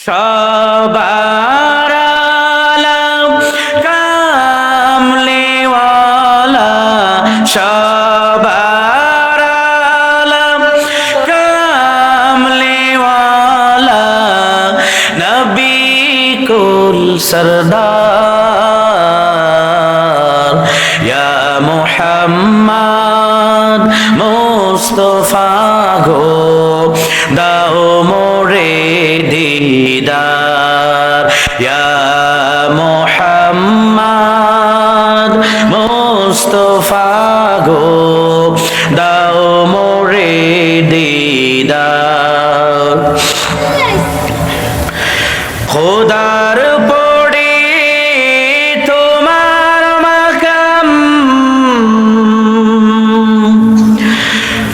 সবার আলম কামলিওয়ালা, সবার আলম কামলিওয়ালা, নবী কুল সরদার, ইয়া মুহাম্মদ মুস্তাফা গো, দাও মোরে দিদার, ইয়া মুহাম্মদ মুস্তাফা গো, দাও মোরে দিদার। খোদার পড়ে তোমার মাকাম,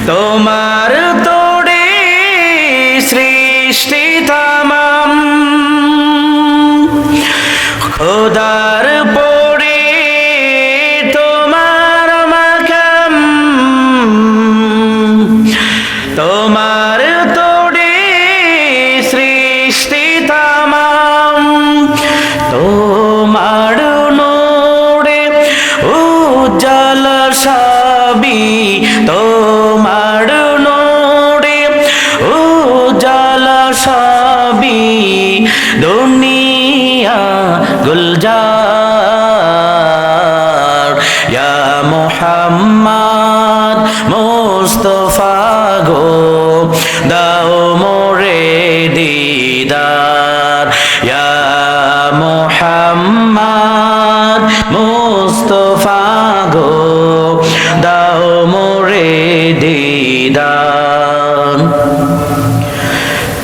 তোমার তোড়ে সৃষ্টি তামাম, খোদার পড়ে তোমার মাকাম, তোমার তোড়ে সৃষ্টি তামাম, তোমার নূরে উজ্জ্বল সবই, তোমার নূরে উজ্জ্বল সবই, দুনিয়া গুলজার, ইয়া মুহাম্মদ মুস্তাফা গো, দাও মোরে দিদার, ইয়া মুহাম্মদ মুস্তাফা গো, দাও মোরে দিদার।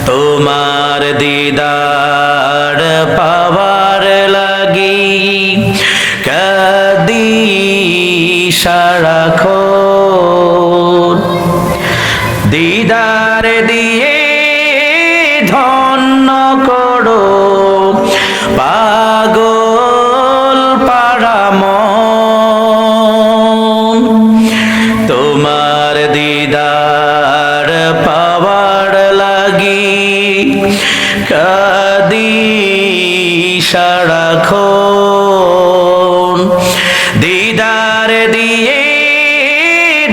তোমার দিদার পাওয়ার লাগি কাদি সারাক্ষণ, দিদার দিয়ে ধন্য করো পাগল পারা মন, তোমার দিদার পাওয়ার লাগি কাদি সারাক্ষণ, দিদার দিয়ে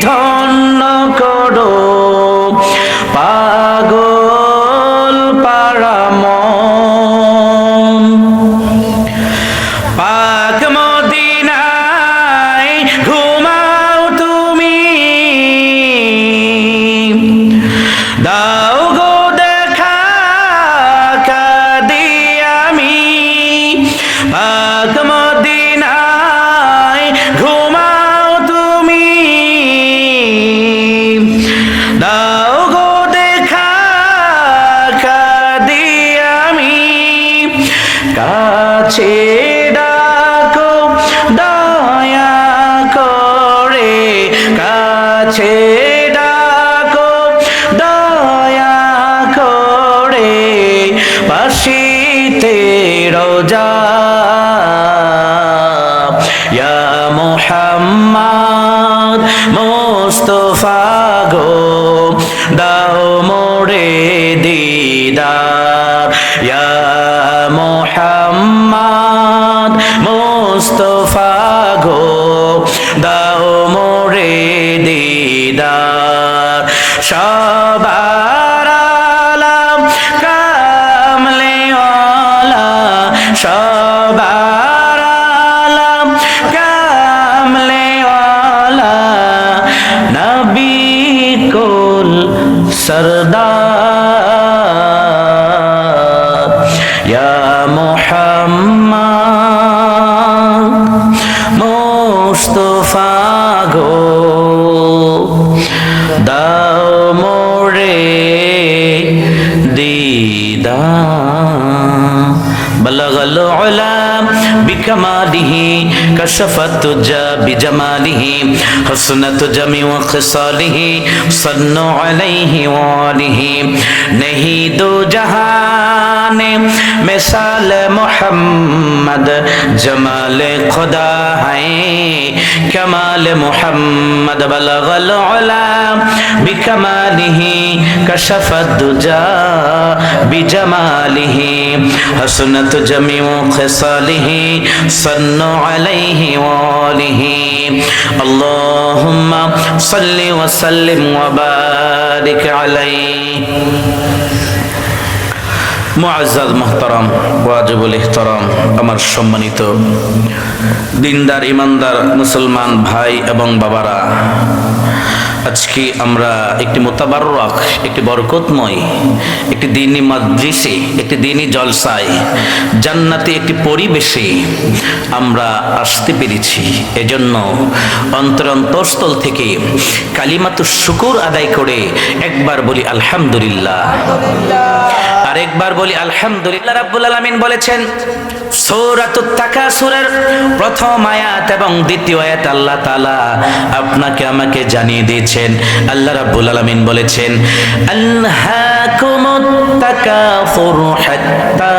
ধন্য করো পাগল পারা মন। পাক মদিনায় ঘুমাও তুমি, দাও গো দেখা কাঁদি আমি, পাক মদিনায় ঘুমাও তুমি, দাও গো দেখা কাঁদি আমি, কাছে ডাকো দয়া করে, কাছে ডাকো দয়া করে, পাশিতে রোজা, ইয়া মুহাম্মদ মুস্তাফা গো, দাও মোরে দিদার, ইয়া মুহাম্মদ মুস্তাফা গো, দাও মোরে দিদার। সবার আলম কামলিওয়ালা, সবার আলম কামলিওয়ালা, নবী কুল সরদার, ইয়া মুহাম্মদ মুস্তাফা গো, দাও মোরে দিদার। বলগল উলা বিকমালিহি, কশফত তুজা বিজমালিহি, হসনত জমি ও খিসালিহি, সন্নু আলাইহি ওয়ালিহি, नहीं दो जहान मिसाल मोहम्मद जमाल खुदा है कमाल मोहम्मद बलगल उला बिकमालिही कशफत दुजा बिजमालिही हसनत जमीउ खिसालिही सन्नु अलैहि वालिही अल्लाहुम्मा सल्लि व सल्लिम व बारिक अलैहि। मुआज्जाज मुहतरम वाजिबुल इहतराम আমার সম্মানিত দিনদার ইমানদার মুসলমান ভাই এবং বাবারা, আজকে আমরা একটি মুতাবাররাক, একটি বরকতময়, একটি দ্বীনি মাজলিসে, একটি দ্বীনি জলসায়, জান্নাতি একটি পরিবেশে আমরা আসতে পেরেছি। এজন্য অন্তরস্থল থেকে কালিমাতুশ শুকর আদায় করে একবার বলি আলহামদুলিল্লাহ, আর একবার বলি আলহামদুলিল্লাহ। রাব্বুল আলামিন বলেছেন সূরাতুত তাকাসুরের প্রথম আয়াত এবং দ্বিতীয় আয়াত আল্লাহ তাআলা আপনাকে আমাকে জানিয়ে দিয়েছেন। আল্লাহ রাব্বুল আলামিন বলেছেন আলহাকুমুত তাকাসুর হাত্তা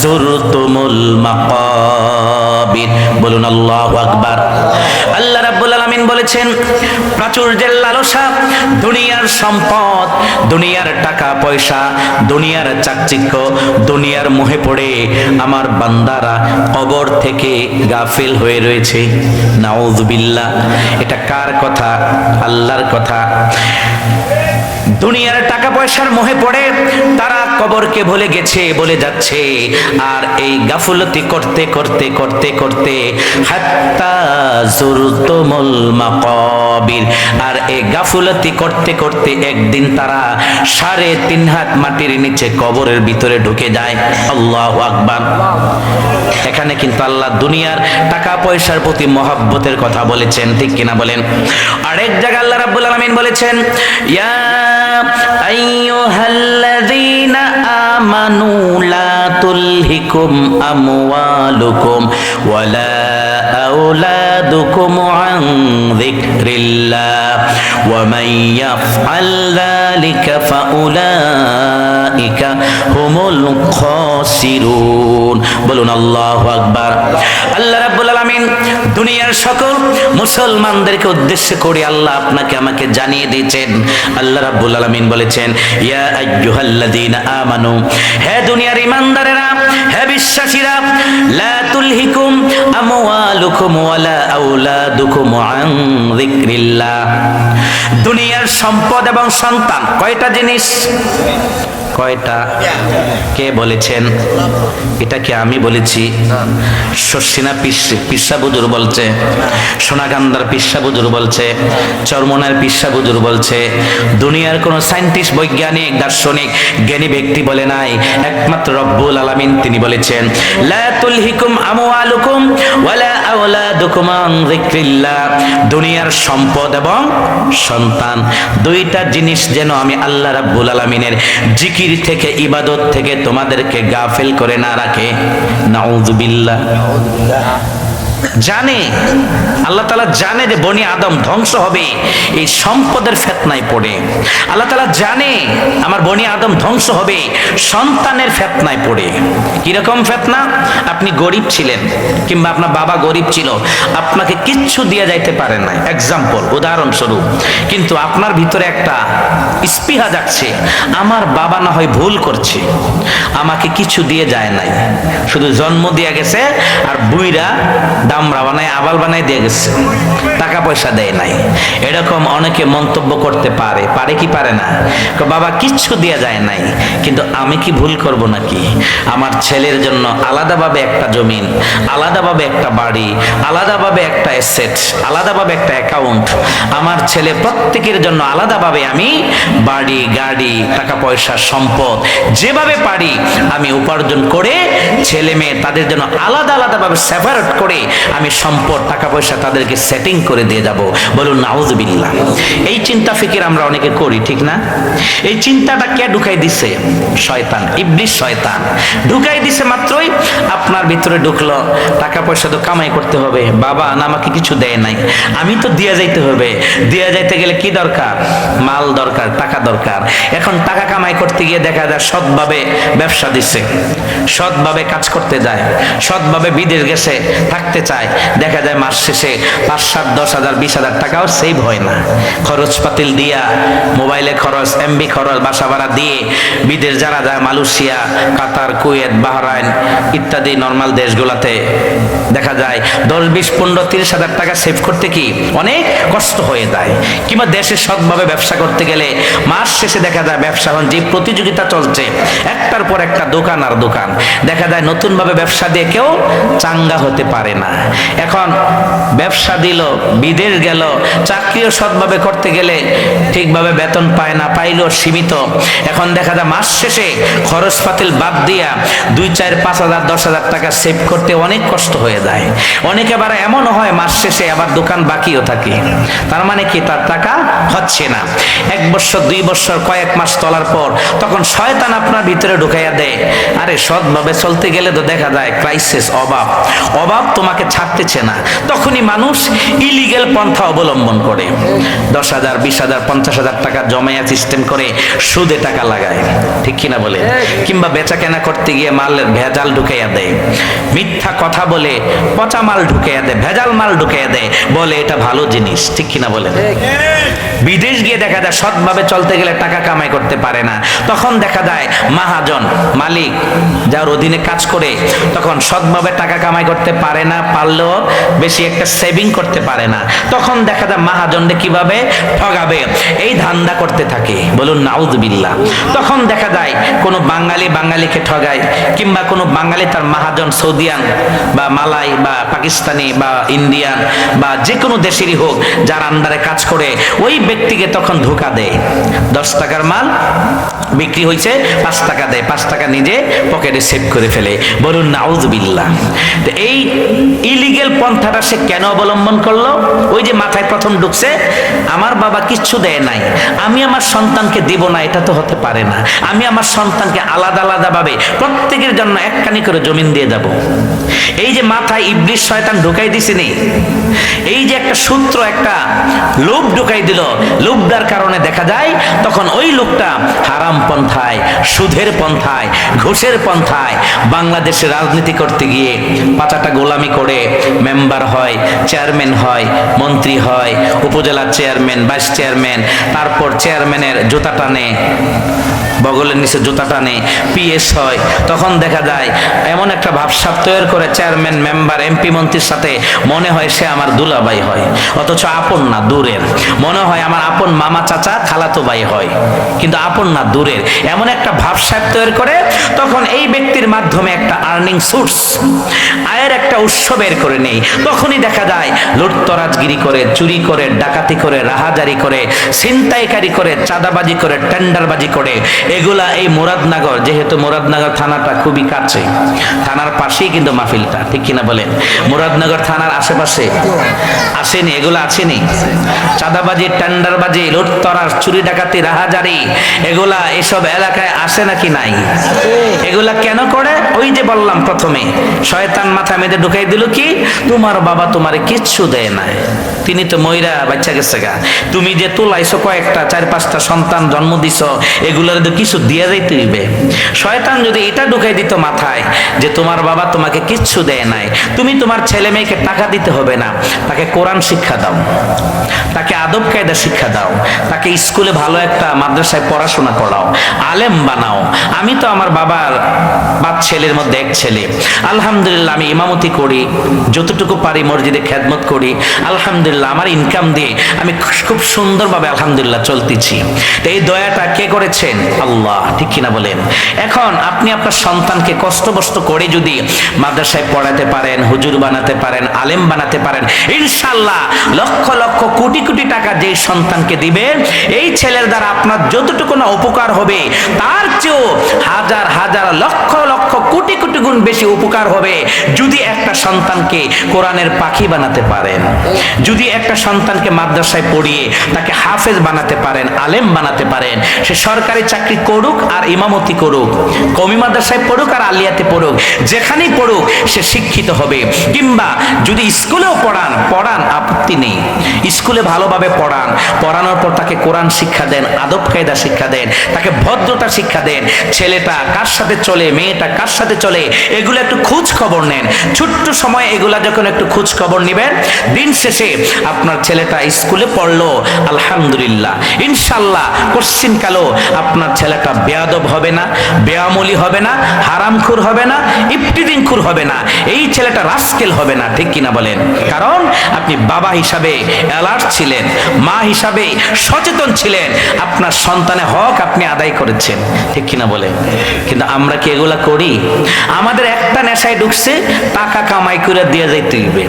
যুরতুমুল মাকাবির। বলুন আল্লাহু আকবার। আল্লাহ রাব্বুল আলামিন বলেছেন প্রাচুর্যের লালসা, দুনিয়ার সম্পদ, দুনিয়ার টাকা পয়সা, দুনিয়ার চাকচিক্য, দুনিয়ার মোহে পড়ে আমার বান্দারা কবর থেকে গাফিল হয়ে রয়েছে। নাউযুবিল্লাহ। এটা কার কথা? আল্লাহর কথা। দুনিয়ার টাকা পয়সার মোহে পড়ে তারা কবরকে ভুলে গেছে, বলে যাচ্ছে। আর এই গাফলতি করতে করতে করতে করতে হাত্তা যুরতুমুল মাকাবির, আর এই গাফলতি করতে করতে একদিন তারা 3.5 হাত মাটির নিচে কবরের ভিতরে ঢুকে যায়। আল্লাহু আকবার। এখানে কিন্তু আল্লাহ দুনিয়ার টাকা পয়সার প্রতি মহব্বতের কথা বলেছেন, ঠিক কিনা বলেন? আরেক জায়গায় আল্লাহ রাব্বুল আলামিন বলেছেন ইয়া আইয়ুহাল্লাযীনা আমানু লা তুলহিকুম আমওয়ালুকুম ওয়ালা আওলাদুকুম আন যিকরিল্লাহ ওয়া মান ইয়াফআল যালিকা ফাউলাইকা হুমুল খাসিরুন। বলুন আল্লাহু আকবার। আল্লাহ রাব্বুল আলামিন দুনিয়ার সকল মুসলমানদেরকে উদ্দেশ্য করে আল্লাহ আপনাকে আমাকে জানিয়ে দিয়েছেন। আল্লাহ রাব্বুল আলামিন বলেছেন ইয়া আইয়ুহাল্লাযীনা আমানু, হে দুনিয়ার ঈমানদারেরা, হে বিশ্বাসীরা, লা তুলহিকুম আমওয়ালুকুম ওয়ালা আওলাদুকুম আন যিকরিল্লাহ। দুনিয়ার সম্পদ এবং সন্তান কয়টা জিনিস? কয়টা? কে বলেছেন? এটা কি আমি বলেছি? শর্ষিনা পিসা বুজুর বলছে, সোনাগান্দার পিসা বুজুর বলছে, চরমনার পিসা বুজুর বলছে, দুনিয়ার কোন সায়েন্টিস্ট, বৈজ্ঞানিক, দার্শনিক, জ্ঞানী ব্যক্তি বলে নাই। একমাত্র রব্বুল আলামিন তিনি বলেছেন লা তুলহিকুম আমওয়ালুকুম ওয়ালা আওলাদুকুম আন যিকরিল্লাহ। দুনিয়ার সম্পদ এবং সন্তান, দুইটা জিনিস যেন আমি আল্লাহ রাব্বুল আলামিনের জিকির থেকে, ইবাদত থেকে তোমাদেরকে গাফিল করে না রাখে। নাউযুবিল্লাহ। জানে আল্লাহ তাআলা, জানে যে বনি আদম ধ্বংস হবে এই সম্পদের ফিতনায় পড়ে। আল্লাহ তাআলা জানে আমার বনি আদম ধ্বংস হবে সন্তানের ফিতনায় পড়ে। কিরকম ফিতনা? আপনি গরিব ছিলেন কিংবা আপনার বাবা গরিব ছিল, আপনাকে কিচ্ছু দিয়ে যাইতে পারে না, এক্সাম্পল, উদাহরণস্বরূপ, কিন্তু আপনার ভিতরে একটা স্পৃহা জাগছে আমার বাবা না হয় ভুল করছে, আমাকে কিছু দিয়ে যায় নাই, শুধু জন্ম দিয়ে গেছে আর বুইরা দামরা বানায় আবাল বানায় দিয়ে গেছে, টাকা পয়সা দেয় নাই। এরকম অনেকে মন্তব্য করতে পারে, পারে কি পারে না? বাবা কিচ্ছু দেয়া যায় নাই, কিন্তু আমি কি ভুল করব নাকি? আমার ছেলের জন্য আলাদাভাবে একটা জমিন, আলাদাভাবে একটা বাড়ি, আলাদাভাবে একটা অ্যাসেট, আলাদাভাবে একটা অ্যাকাউন্ট, আমার ছেলে প্রত্যেকের জন্য আলাদাভাবে আমি বাড়ি, গাড়ি, টাকা পয়সা, সম্পদ যেভাবে পারি আমি উপার্জন করে ছেলে মেয়ে তাদের জন্য আলাদা আলাদাভাবে সেপারেট করে আমি সম্পদ টাকা পয়সা তাদেরকে সেটিং করে দিয়ে যাব। বলুন নাউযুবিল্লাহ। এই চিন্তা ফিকির আমরা অনেকে করি, ঠিক না? এই চিন্তাটা কে ঢুকাই দিছে? শয়তান, ইবলিস শয়তান ঢুকাই দিছে। মাত্রই আপনার ভিতরে ঢুকলো, টাকা পয়সা তো কামাই করতে হবে, বাবা না আমাকে কিছু দেয় নাই, আমি তো দিয়া যাইতে হবে। দিয়া যাইতে গেলে কি দরকার? মাল দরকার, টাকা দরকার। এখন টাকা কামাই করতে গিয়ে দেখা যায় সৎভাবে ব্যবসা দিচ্ছে, সৎভাবে কাজ করতে যায়, সৎভাবে বিদেশ গেছে থাকতে চায়, দেখা যায় মাস শেষে 5, 7, 10 হাজার 20 হাজার টাকাও সেভ হয় না। খরচ পাতিল দিয়া, মোবাইলে খরচ, এমবি খরচ, বাসা ভাড়া দিয়ে বিদেশ যারা যায় মালয়েশিয়া, কাতার, কুয়েত, বাহরাইন ইত্যাদি নর্মাল দেশগুলোতে দেখা যায় 10, 20, 15, 30 হাজার টাকা সেভ করতে কি অনেক কষ্ট হয়ে যায়। কিংবা দেশে সৎভাবে ব্যবসা করতে গেলে মাস শেষে দেখা যায় ব্যবসা যে প্রতিযোগিতা চলছে, একটার পর একটা দোকান আর দোকান, দেখা যায় নতুনভাবে ব্যবসা দিয়ে কেউ চাঙ্গা হতে পারে না। এখন ব্যবসা দিল, বিদেশ গেল, চাকরিও সৎভাবে করতে গেলে ঠিকভাবে বেতন পায় না, পাইলেও সীমিত। এখন দেখা যায় মাস শেষে খরচ পাতিল বাদ দিয়া 2, 4, 5 হাজার 10 হাজার টাকা সেভ করতে অনেক কষ্ট হয়ে যায়। অনেকে আবার এমনও হয় মাস শেষে আবার দোকান বাকিও থাকে, তার মানে কি তার টাকা হচ্ছে না। 1 বছর 2 বছর কয়েক মাস চলার পর তখন শয়তান আপনার ভিতরে ঢুকাইয়া দেয়, আরে সৎভাবে চলতে গেলে তো দেখা যায় ক্রাইসিস, অভাব তোমাকে ছাড়তেছে না। তখনই মানুষ ইলিগেল পন্থা অবলম্বন করে 10 হাজার 20 হাজার 50 হাজার টাকা জমায়া সিস্টেম করে সুদে টাকা লাগায়, ঠিক কিনা বলে? কিংবা বেচা কেনা করতে গিয়ে মালের ভেজাল ঢুকাইয়া দেয়, মিথ্যা কথা বলে পচা মাল ঢুকাইয়া দেয়, ভেজাল মাল ঢুকাইয়া দেয়, বলে এটা ভালো জিনিস, ঠিক কিনা বলে? বিদেশ গিয়ে দেখা যায় সৎভাবে চলতে গেলে টাকা কামাই করতে পারে না। তখন দেখা যায় মহাজন, মালিক যার অধীনে কাজ করে, তখন সৎভাবে টাকা কামাই করতে পারে না, পারলেও বেশি একটা সেভিং করতে পারে না। তখন দেখা যায় মহাজনকে কিভাবে ঠগাবে এই ধান্দা করতে থাকে। বলুন নাউযুবিল্লাহ। তখন দেখা যায় কোনো বাঙালিকে ঠগায়, কিংবা কোনো বাঙালি তার মহাজন সৌদিয়ান বা মালাই বা পাকিস্তানি বা ইন্ডিয়ান বা যে কোনো দেশেরই হোক যার আন্ডারে কাজ করে, ওই ব্যক্তিকে তখন ধোঁকা দেয়। 10 টাকার মাল বিক্রি হয়েছে, 5 টাকা দেয়, 5 টাকা নিজে পকেটে সেভ করে ফেলে। বলুন নাউযুবিল্লাহ। তো এই ইলিগেল পন্থাটা সে কেন অবলম্বন করলো? ওই যে মাথায় প্রথম ঢুকছে, আমার বাবা কিচ্ছু দেয় নাই, আমি আমার সন্তানকে দিব না, এটা তো হতে পারে না। আমি আমার সন্তানকে আলাদা আলাদা ভাবে প্রত্যেকের জন্য একখানি করে জমিন দিয়ে যাব। এই যে মাথায় ইবলিস শয়তান ঢুকাই দিছেনি, এই যে একটা সূত্র, একটা লোভ ঢুকাই দিল, লোভটার কারণে দেখা যায় তখন ওই লোকটা হারাম পন্থায়, সুদের পন্থায়, ঘুষের পন্থায় বাংলাদেশে রাজনীতি করতে গিয়ে 5টা গোলামি করে মেম্বার হয়, চেয়ারম্যান হয়, মন্ত্রী হয়, উপজেলা চেয়ারম্যান, ভাইস চেয়ারম্যান, তারপর চেয়ারম্যানের জুতা টানে, বগলের নিচে জুতা টানে, পিএস হয়। তখন দেখা যায় এমন একটা ভাবসাব তৈরি করে চেয়ারম্যান, মেম্বার, এমপি, মন্ত্রীর সাথে মনে হয় সে আমার দুলাভাই হয়, অথচ আপন না, দূরের। মনে হয় আমার আপন মামা, চাচা, খালাতো ভাই হয়, কিন্তু আপন না, দূরের। এমন একটা ভাবসাব তৈরি করে তখন এই ব্যক্তির মাধ্যমে একটা আর্নিং সোর্স, আয়ের একটা উৎস বের করে নেই। তখনই দেখা যায় লুটতরাজগিরি করে, চুরি করে, ডাকাতি করে, রাহাজারি করে, ছিনতাইকারী করে, চাঁদাবাজি করে, টেন্ডারবাজি করে। এগুলা এই মুরাদনগর, যেহেতু মুরাদনগর থানাটা খুবই কাছে, থানার পাশেই কিন্তু মাহফিলটা, ঠিক কিনা বলেন? মুরাদনগর থানার আশেপাশে আসেনি, এগুলো আসেনি? চাঁদাবাজি, টেন্ডারবাজি, লুটতরাজ, চুরি ডাকাতি, রাহাজারি, এগুলা এসব এলাকায় আসে নাকি নাই? এগুলা কেন করে? ওই যে বললাম প্রথমে, শয়তান মাথা মেঁধে ঢুকাই দিল কি, তোমার বাবা তোমারে কিচ্ছু দেয় না, তিনি তো ময়রা বাচ্চা গেছে গা, তুমি যে তোলাইছো কয়েকটা 4-5টা সন্তান জন্ম দিছ, এগুলোর তো কিছু দিয়ে যাইতে হইবে। শয়তান যদি এটা ঢুকাই দিত মাথায় যে তোমার বাবা তোমাকে কিচ্ছু দেয় নাই, তুমি তোমার ছেলে মেয়েকে টাকা দিতে হবে না, তাকে কোরআন শিক্ষা দাও, তাকে আদব কায়দা শিক্ষা দাও, তাকে স্কুলে ভালো একটা মাদ্রাসায় পড়াশোনা করাও, আলেম বানাও। আমি তো আমার বাবার 5 ছেলের মধ্যে 1 ছেলে, আলহামদুলিল্লাহ আমি ইমামতি করি, যতটুকু পারি মসজিদে খেদমত করি, আলহামদুলিল্লাহ আমার ইনকাম দিয়ে আমি খুব সুন্দরভাবে আলহামদুলিল্লাহ চলতেছি। তো এই দয়াটা কে করেছেন? আল্লাহ, ঠিক কিনা বলেন? এখন আপনি আপনার সন্তানকে কষ্ট করে যদি মাদ্রাসায় পড়াতে পারেন, হুজুর বানাতে পারেন, আলেম বানাতে পারেন, ইনশাআল্লাহ লক্ষ লক্ষ কোটি কোটি টাকা যেই সন্তানকে দিবেন, এই ছেলের দ্বারা আপনার যতটুকু না উপকার হবে, তার চেয়েও হাজার হাজার লক্ষ লক্ষ কোটি কোটি গুণ বেশি উপকার হবে যদি একটা সন্তানকে কোরআনের পাখি বানাতে পারেন, যদি একটা সন্তানকে মাদ্রাসায় পড়িয়ে তাকে হাফেজ বানাতে পারেন, আলেম বানাতে পারেন। সে সরকারি চাকরি করুক আর ইমামতি করুক, কওমি মাদ্রাসায় পড়ুক আর আলিয়াতে পড়ুক, যেখানেই পড়ুক সে শিক্ষিত হবে। কিংবা যদি স্কুলেও পড়ান আপত্তি নেই, স্কুলে ভালোভাবে পড়ানোর পর তাকে কোরআন শিক্ষা দেন, আদব কায়দা শিক্ষা দেন, তাকে ভদ্রতা শিক্ষা দেন। ছেলেটা কার সাথে চলে, মেয়েটা কার সাথে চলে, এগুলো একটু খোঁজ খবর নেন। ছোট্ট সময় এগুলা যখন একটু খোঁজ খবর নেবেন, দিন শেষে আপনার ছেলেটা স্কুলে পড়লো, আলহামদুলিল্লাহ, ইনশাল্লাহ কোশ্চিনকালও আপনার ছেলেটা বেয়াদব হবে না, বেয়ামলি হবে না, হারামখোর হবে না, ইফতিদিনখোর হবে না, এই ছেলেটা রাস্কেল হবে না। ঠিক কিনা বলেন? কারণ আপনি বাবা হিসাবে অ্যালার্ট ছিলেন, মা হিসাবে সচেতন ছিলেন, আপনার সন্তানের হক আপনি আদায় করেছেন। ঠিক কিনা বলেন? কিন্তু আমরা কি এগুলা করি? আমাদের একটা নেশায় ঢুকছে, টাকা কামাই করে দিয়ে যাইতে হইবে।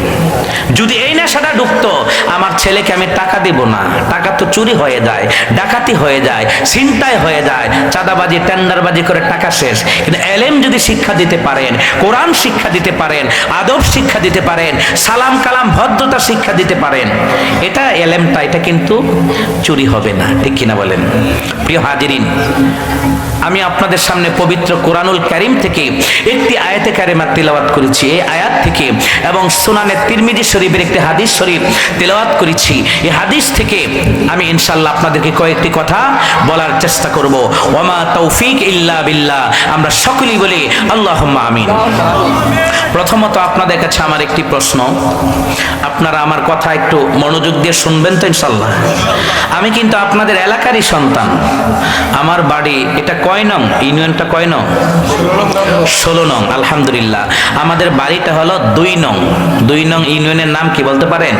যদি এই নেশাটা ঢুকতো, আমার ছেলেকে আমি টাকা দিব না, টাকা তো চুরি হয়ে যায়, ডাকাতি হয়ে যায়, ছিনতাই হয়ে যায়, চাঁদাবাজি টেন্ডারবাজি করে টাকা শেষ। কিন্তু এলেম যদি শিক্ষা দিতে পারেন, কোরআন শিক্ষা দিতে পারেন, আদব শিক্ষা দিতে পারেন, সালাম কালাম ভদ্রতা শিক্ষা দিতে পারেন, এটা এলেমটা, এটা কিন্তু চুরি হবে না। ঠিক কিনা বলেন? প্রিয় হাজিরিন, আমি আপনাদের সামনে পবিত্র কোরআনুল কারীম থেকে একটি আয়াতে কারিমা তিলাওয়াত করেছি। এই আয়াত থেকে এবং সুনানে তিরমিজি শরীফের একটি হাদিস শরীফ তিলাওয়াত করেছি। এই হাদিস থেকে আমি ইনশাআল্লাহ আপনাদেরকে কয়েকটি কথা বলার চেষ্টা করব। ওয়ামা তৌফিক ইল্লা বিল্লাহ। আমরা সকলেই বলি আল্লাহুম্মা আমিন। প্রথমত আপনাদের কাছে আমার একটি প্রশ্ন, আপনারা আমার কথা একটু মনোযোগ দিয়ে শুনবেন তো ইনশাআল্লাহ? আমি কিন্তু আপনাদের এলাকারই সন্তান। আমার বাড়ি এটা কয় নং? ইউনিয়নটা কয় নং? 16 নং। আলহামদুলিল্লাহ, আমাদের বাড়িটা হলো 2 নং। 2 নং ইউনিয়নের নাম কি বলতে পারেন?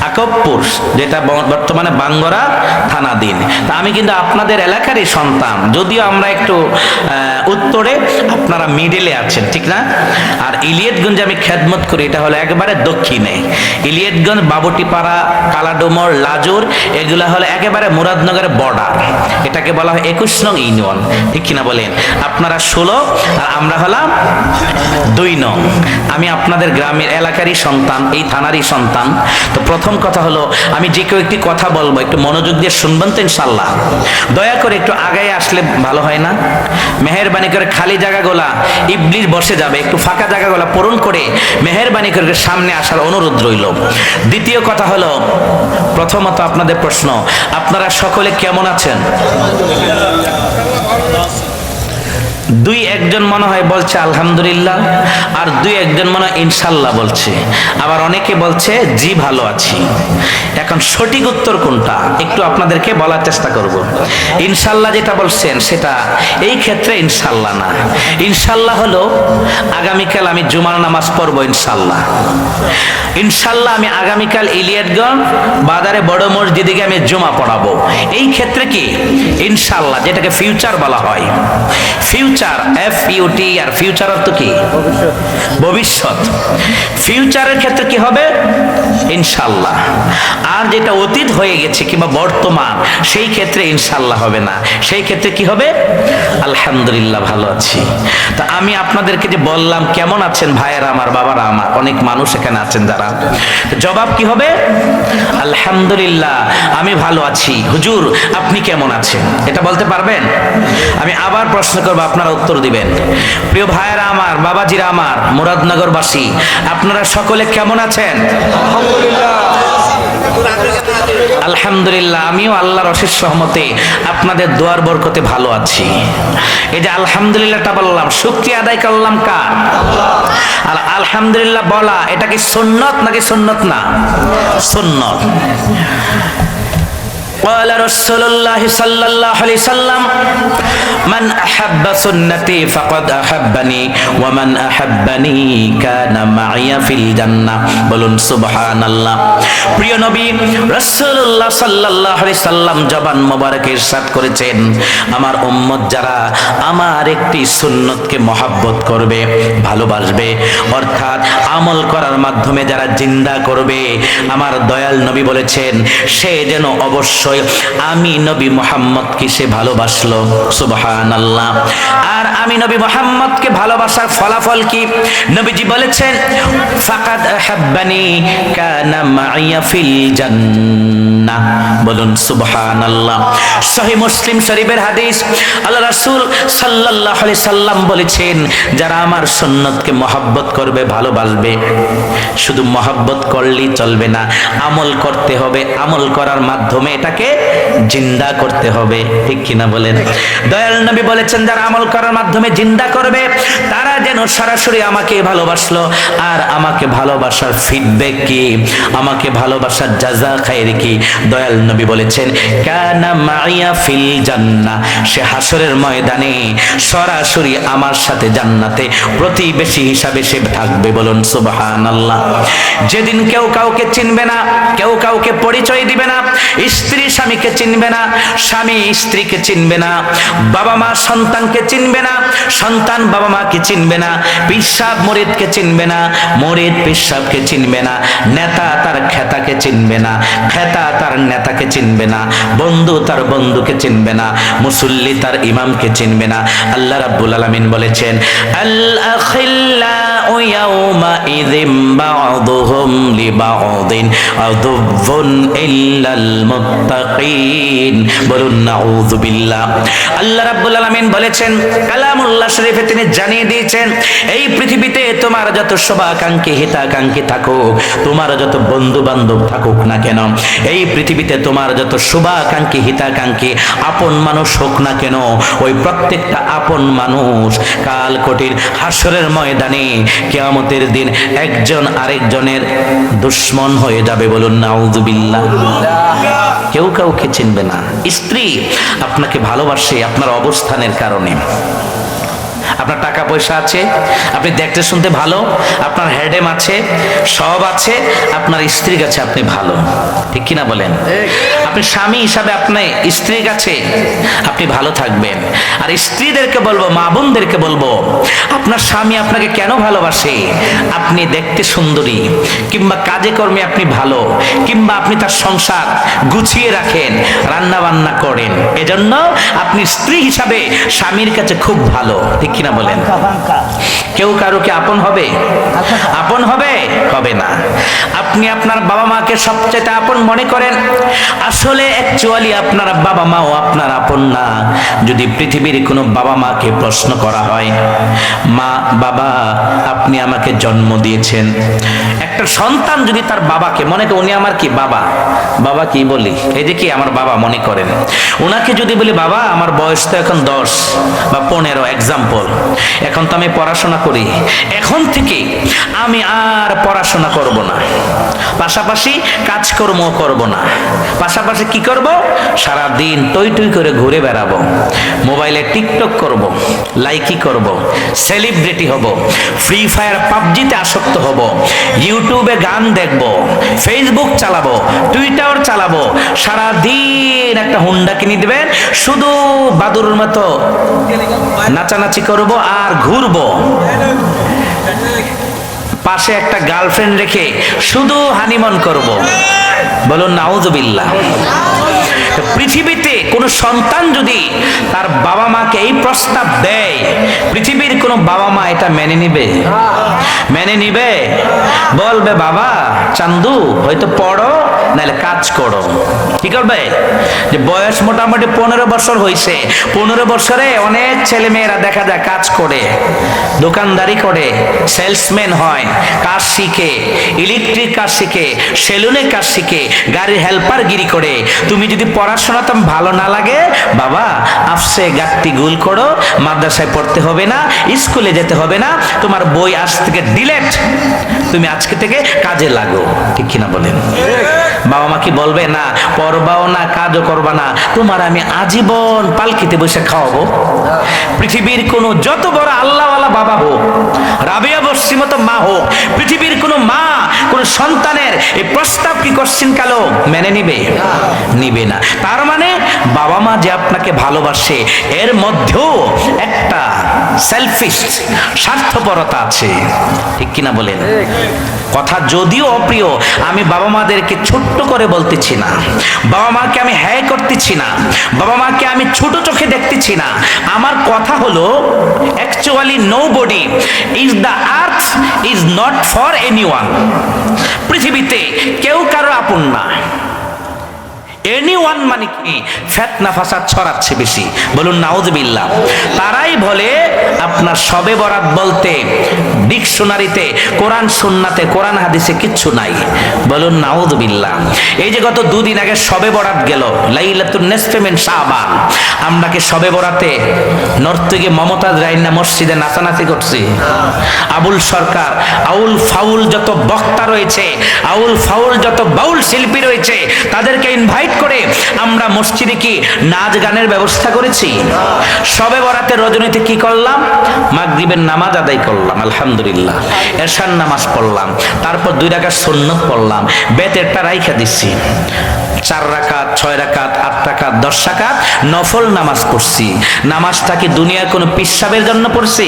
আকবপুর, যেটা বর্তমানে বাঙ্গরা থানাধীন। তা আমি কিন্তু আপনাদের এলাকারই সন্তান, যদিও আমরা একটু উত্তরে, আপনারা মিডলে আছেন, ঠিক না? আর ইলিয়টগঞ্জে আমি খেদমত করি, এটা হলো একেবারে দক্ষিণে। ইলিয়টগঞ্জ, বাবুটিপাড়া, কালাডুমর, লাজুর, এগুলা হলো একেবারে মুরাদনগরের বর্ডার। এটাকে বলা হয় 21 নং ইউনিয়ন। ঠিক কিনা বলেন? আপনারা 16 আর আমরা হলাম 2 নং। আমি আপনাদের গ্রামের এলাকারই সন্তান, এই থানারই সন্তান। তো প্রথম কথা হলো, আমি যে কেউ একটি কথা বলবো, একটু মনোযোগ দিয়ে শুনবেন তো ইনশাআল্লাহ? দয়া করে একটু আগায় আসলে ভালো হয় না? মেহেরবানি করে খালি জায়গাগুলা ইবলিস বসে যাবে, একটু ফাঁকা জায়গাগুলা পূরণ করে মেহেরবানি করে সামনে আসার অনুরোধ রইল। দ্বিতীয় কথা হলো, প্রথমত আপনাদের প্রশ্ন, আপনারা সকলে কেমন আছেন? 2-1 জন মনে হয় বলছে আলহামদুলিল্লাহ, আর 2-1 জন মনে হয় ইনশাল্লাহ বলছে, আবার অনেকে বলছে জি ভালো আছি। এখন সঠিক উত্তর কোনটা একটু আপনাদেরকে বলার চেষ্টা করব। ইনশাল্লাহ যেটা বলছেন সেটা এই ক্ষেত্রে ইনশাল্লাহ না। ইনশাল্লাহ হলো আগামীকাল আমি জুমার নামাজ পড়বো ইনশাল্লাহ। ইনশাল্লাহ আমি আগামীকাল ইলিয়টগঞ্জ বাজারে বড় মসজিদে গিয়ে আমি জুমা পড়াবো। এই ক্ষেত্রে কি ইনশাল্লাহ, যেটাকে ফিউচার বলা হয়। ফিউচার, FUT, আর ফিউচার অর্থ কি? ভবিষ্যৎ। ফিউচারের ক্ষেত্রে কি হবে? ইনশাল্লাহ। আর যেটা অতীত হয়ে গেছে কিংবা বর্তমান, সেই ক্ষেত্রে ইনশাল্লাহ হবে না। সেই ক্ষেত্রে কি হবে? আলহামদুলিল্লাহ ভালো আছি। তা আমি আপনাদেরকে যে বললাম কেমন আছেন ভাইয়েরা আমার, বাবারা আমার, অনেক মানুষ এখানে আছেন যারা, জবাব কি হবে? আলহামদুলিল্লাহ আমি ভালো আছি। হুজুর আপনি কেমন আছেন? এটা বলতে পারবেন? আমি আবার প্রশ্ন করবো, আপনারা উত্তর দিবেন। প্রিয় ভাইয়েরা আমার, বাবাজিরা আমার, মুরাদনগরবাসী, আপনারা সকলে কেমন আছেন? আলহামদুলিল্লাহ আমিও আল্লাহর অশেষ রহমতে আপনাদের দোয়ার বরকতে ভালো আছি। এই যে আলহামদুলিল্লাহটা বললাম, শুকরিয়া আদায় করলাম কার? আর আলহামদুলিল্লাহ বলা এটা কি সুন্নত নাকি সুন্নত না? সুন্নত। قال رسول الله صلى الله عليه وسلم من أحب سنتي فقد أحبني ومن أحبني كان معي في الجنة বলুন সুবহানাল্লাহ। প্রিয় নবী রাসূলুল্লাহ সাল্লাল্লাহু আলাইহি সাল্লাম জবান মোবারকে ইরশাদ করেছেন, আমার উম্মত যারা আমার একটি সুন্নতকে মহব্বত করবে, ভালোবাসবে, অর্থাৎ আমল করার মাধ্যমে যারা জিন্দা করবে, আমার দয়াল নবী বলেছেন সে যেন অবশ্যই অবশ্যই আমি নবী মুহাম্মদকে সে ভালোবাসলো। সুবহানাল্লাহ। আর আমি নবী মুহাম্মদকে ভালোবাসার ফলাফল কি? নবীজি বলেছেন ফাকাদ আহাব্বানি কানা মাইয়া ফিল জান্নাহ। বলুন সুবহানাল্লাহ। সহিহ মুসলিম শরীফের হাদিস, আল্লাহ রাসূল সাল্লাল্লাহু আলাইহি সাল্লাম বলেছেন যারা আমার সুন্নতকে মহব্বত করবে, ভালোবাসবে, শুধু মহব্বত করলেই চলবে না, আমল করতে হবে। আমল করার মাধ্যমে এটাকে জিন্দা করতে হবে। ঠিক কিনা বলেন? দয়াল নবী বলেছেন যারা আমল করার মাধ্যমে জিন্দা করবে তারা যেন সরাসরি আমাকে ভালোবাসলো। আর আমাকে ভালোবাসার ফিডব্যাক কি, আমাকে ভালোবাসার জাযা খায়ের কি? দয়াল নবী বলেছেন কানা মাইয়া ফিল জান্নাহ, সে হাসরের ময়দানে সরাসরি আমার সাথে জান্নাতে প্রতিবেশী হিসাবে সে থাকবে। বলুন সুবহানাল্লাহ। যেদিন কেউ কাউকে চিনবে না, কেউ কাউকে পরিচয় দিবে না, স্ত্রী স্বামীকে চিনবে না, স্বামী স্ত্রীকে চিনবে না, বাবা মা সন্তানকে চিনবে না, সন্তান বাবা মাকে চিনবে না, পিসাব মুরিদকে চিনবে না, মুরিদ পিসাবকে চিনবে না, নেতা তার খেতাকে চিনবে না, খেতা তার নেতাকে চিনবে না, বন্ধু তার বন্ধুকে চিনবে না, মুসল্লি তার ইমামকে চিনবে না। আল্লাহ রাব্বুল আলামিন বলেছেন আল আখিল্লাউ ইয়াউমা ইযিম বা'দুহুম লিবা'দিন আদুবুন ইল্লাল মুত্তাকিন। বলুন নাউযুবিল্লাহ। আল্লাহ রাব্বুল আলামিন বলেছেন কালামুল্লাহ শরীফে তিনি জানিয়ে দিয়েছেন এই পৃথিবীতে তোমার যত শুভাকাঙ্ক্ষী হিতাকাঙ্ক্ষী থাকুক, তোমার যত বন্ধু বান্ধব থাকুক না কেন, এই পৃথিবীতে তোমার যত শুভাকাঙ্ক্ষী হিতাকাঙ্ক্ষী আপন মানুষ হোক না কেন, ওই প্রত্যেকটা আপন মানুষ কাল কোটির হাসরের ময়দানে কিয়ামতের দিন একজন আরেকজনের দুশমন হয়ে যাবে। বলুন নাউযুবিল্লাহ। কেউ কাউকে চিনবে না। স্ত্রী আপনাকে ভালোবাসে আপনার অবস্থানের কারণে, আপনার টাকা পয়সা আছে, আপনি দেখতে শুনতে ভালো, আপনার হেডেম আছে, সব আছে, আপনার স্ত্রীর কাছে আপনি ভালো। ঠিক কিনা বলেন? আপনি স্বামী হিসাবে আপনি স্ত্রীর কাছে আপনি ভালো থাকবেন। আর স্ত্রীদেরকে বলবো, মা বোনদেরকে বলবো, আপনার স্বামী আপনাকে কেন ভালোবাসে? আপনি দেখতে সুন্দরী, কিংবা কাজে কর্মে আপনি ভালো, কিংবা আপনি তার সংসার গুছিয়ে রাখেন, রান্না বান্না করেন, এজন্য আপনি স্ত্রী হিসাবে স্বামীর কাছে খুব ভালো। ঠিক কিনা বলেন? কেউ কারোকে আপন হবে? আপন হবে? হবে না। আপনি আপনার বাবা মাকে সবচেয়ে আপন মনে করেন, আসলে অ্যাকচুয়ালি আপনার বাবা মাও আপনার আপন না। যদি পৃথিবীর কোনো বাবা মাকে প্রশ্ন করা হয়, মা বাবা আপনি আমাকে জন্ম দিয়েছেন, একটা সন্তান যদি তার বাবাকে মনে করে উনি আমার কি বাবা, বাবা কি বলি, এই যে কি আমার বাবা মনে করেন, ওনাকে যদি বলি বাবা আমার বয়স তো এখন 10 বা 15 এক্সাম্পল, এখন তো আমি পড়াশোনা করি, এখন থেকে আমি আর পড়াশোনা করব না, পাশাপাশি কাজকর্ম করব না, পাশাপাশি কি করব, সারা দিন টই টই করে ঘুরে বেড়াবো, মোবাইলে টিকটক করব, লাইকি করব, সেলিব্রিটি হব, ফ্রি ফায়ার পাবজিতে আসক্ত হব, ইউটিউবে গান দেখব, ফেসবুক চালাবো, টুইটার চালাবো, সারা দিন একটা হুন্ডা কিনে দিবেন, শুধু বাদুরের মতো নাচানাচি করব আর ঘুরবো, পাশে একটা গার্লফ্রেন্ড রেখে শুধু হানিমুন করব। বলুন নাউযুবিল্লাহ। পৃথিবীতে কোন সন্তান যদি তার বাবা মাকে এই প্রস্তাব দেয়, পৃথিবীর কোন বাবা মা এটা মেনে নিবে? মেনে নিবে? বলবে বাবা চান্দু হয়তো পড়ো নাহলে কাজ করো। কি করবে? যে বয়স মোটামুটি 15 বছর হয়েছে, 15 বছরে অনেক ছেলে মেয়েরা দেখা যায় কাজ করে, দোকানদারি করে, সেলসম্যান হয়, কাজ শিখে, ইলেকট্রিক কাজ শিখে, সেলুনে কাজ শিখে, গাড়ির হেল্পার গিরি করে। তুমি যদি পড়াশোনা তো ভালো না লাগে, বাবা আফসে গাত্তি গুল করো, মাদ্রাসায় পড়তে হবে না, স্কুলে যেতে হবে না, তোমার বই আজ থেকে ডিলেট, তুমি আজকে থেকে কাজে লাগো। ঠিক কিনা বলেন? বাবা মা কি বলবে না পড়বাও না কাজও করবা না, তোমার আমি আজীবন পালকিতে বসে খাওয়াবো? পৃথিবীর কোন যত বড় আল্লাহওয়ালা বাবা হোক, রাবিয়া বসরি মতো মা হোক, পৃথিবীর কোন মা কোন সন্তানের এই প্রস্তাব কি কোশ্চিন কালো মেনে নিবে? নিবে না। তার মানে বাবা মা যে আপনাকে ভালোবাসে এর মধ্যেও একটা সেলফিশ, স্বার্থপরতা আছে, ঠিক কিনা বলেন? কথা যদিও অপ্রিয়, আমি বাবা মাদেরকে ছোট্ট করে বলতেছি না, বাবা মাকে আমি হ্যায় করতেছি না, বাবা মাকে আমি ছোট চোখে দেখতেছি না। আমার কথা হলো actually nobody is the earth is not for anyone. পৃথিবীতে কেউ কারো আপন না। এনিওয়ান মানে কি? ফিতনা ফাসাদ ছড়াচ্ছে বেশি, বলুন নাউযুবিল্লাহ। তারাই বলে আপনার শবে বরাত বলতে ডিকশনারিতে, কোরআন সুন্নাতে, কোরআন হাদিসে কিচ্ছু নাই, বলুন নাউযুবিল্লাহ। এই যে গত দুদিন আগে শবে বরাত গেল, লাইলাতুন নিসফে মিন শাবান, আমরা কি শবে বরাতে নর্তকী মমতাজ রাইনা মসজিদে নাচানাচি করছি? আবুল সরকার, আউল ফাউল যত বক্তা রয়েছে, আউল ফাউল যত বাউল শিল্পী রয়েছে, তাদেরকে ইনভাইট করে আমরা মসজিদে কি নাচ গানের ব্যবস্থা করেছি? শবে বরাতে রজনীতে কি করলাম? মাগরিবের নামাজ আদায় করলাম, আলহামদুলিল্লাহ। এশার নামাজ পড়লাম, তারপর 2 রাকাত সুন্নাত পড়লাম, বেতেরটা রাইখা দিচ্ছি। 4 রাকাত, 6 রাকাত, 8 রাকাত, 10 রাকাত নফল নামাজ পড়ছি। নামাজটা কি দুনিয়ার কোনো পিসাবের জন্য পড়ছি?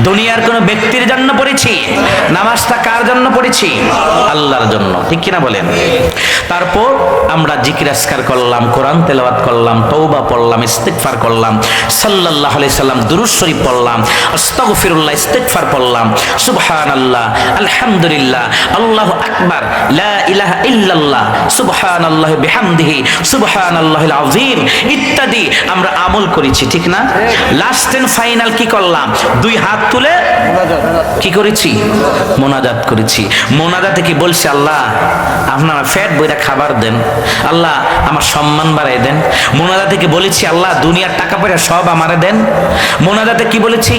দুনিয়ার কোনো ব্যক্তির জন্য পড়েছি? নামাজটা কার জন্য পড়েছি? আল্লাহর জন্য, ঠিক কিনা বলেন? তারপর আমরা জিকির আজকার করলাম, কোরআন তেলাওয়াত করলাম, তওবা পড়লাম, ইস্তিগফার করলাম, সাল্লাল্লাহু আলাইহি সাল্লাম দুরূদ শরীফ পড়লাম, আস্তাগফিরুল্লাহ ইস্তিগফার পড়লাম, সুবহানাল্লাহ, আলহামদুলিল্লাহ, আল্লাহু আকবার, লা ইলাহা ইল্লাল্লাহ, সুবহানাল্লাহি বিহামদিহি, সুবহানাল্লাহিল আযীম ইত্যাদি আমরা আমল করেছি, ঠিক না? লাস্ট এন্ড ফাইনাল কি করলাম? 2 হাত তুলে কি করেছি? মোনাজাত করেছি। মোনাজাতে কি বলছি? আল্লাহ আপনারা পেট বইরা খাবার দেন, আল্লাহ আমার সম্মান বাড়াই দেন। মোনাজাতে কি বলেছি আল্লাহ দুনিয়ার টাকা পয়সা সব আমারে দেন? মোনাজাতে কি বলেছি?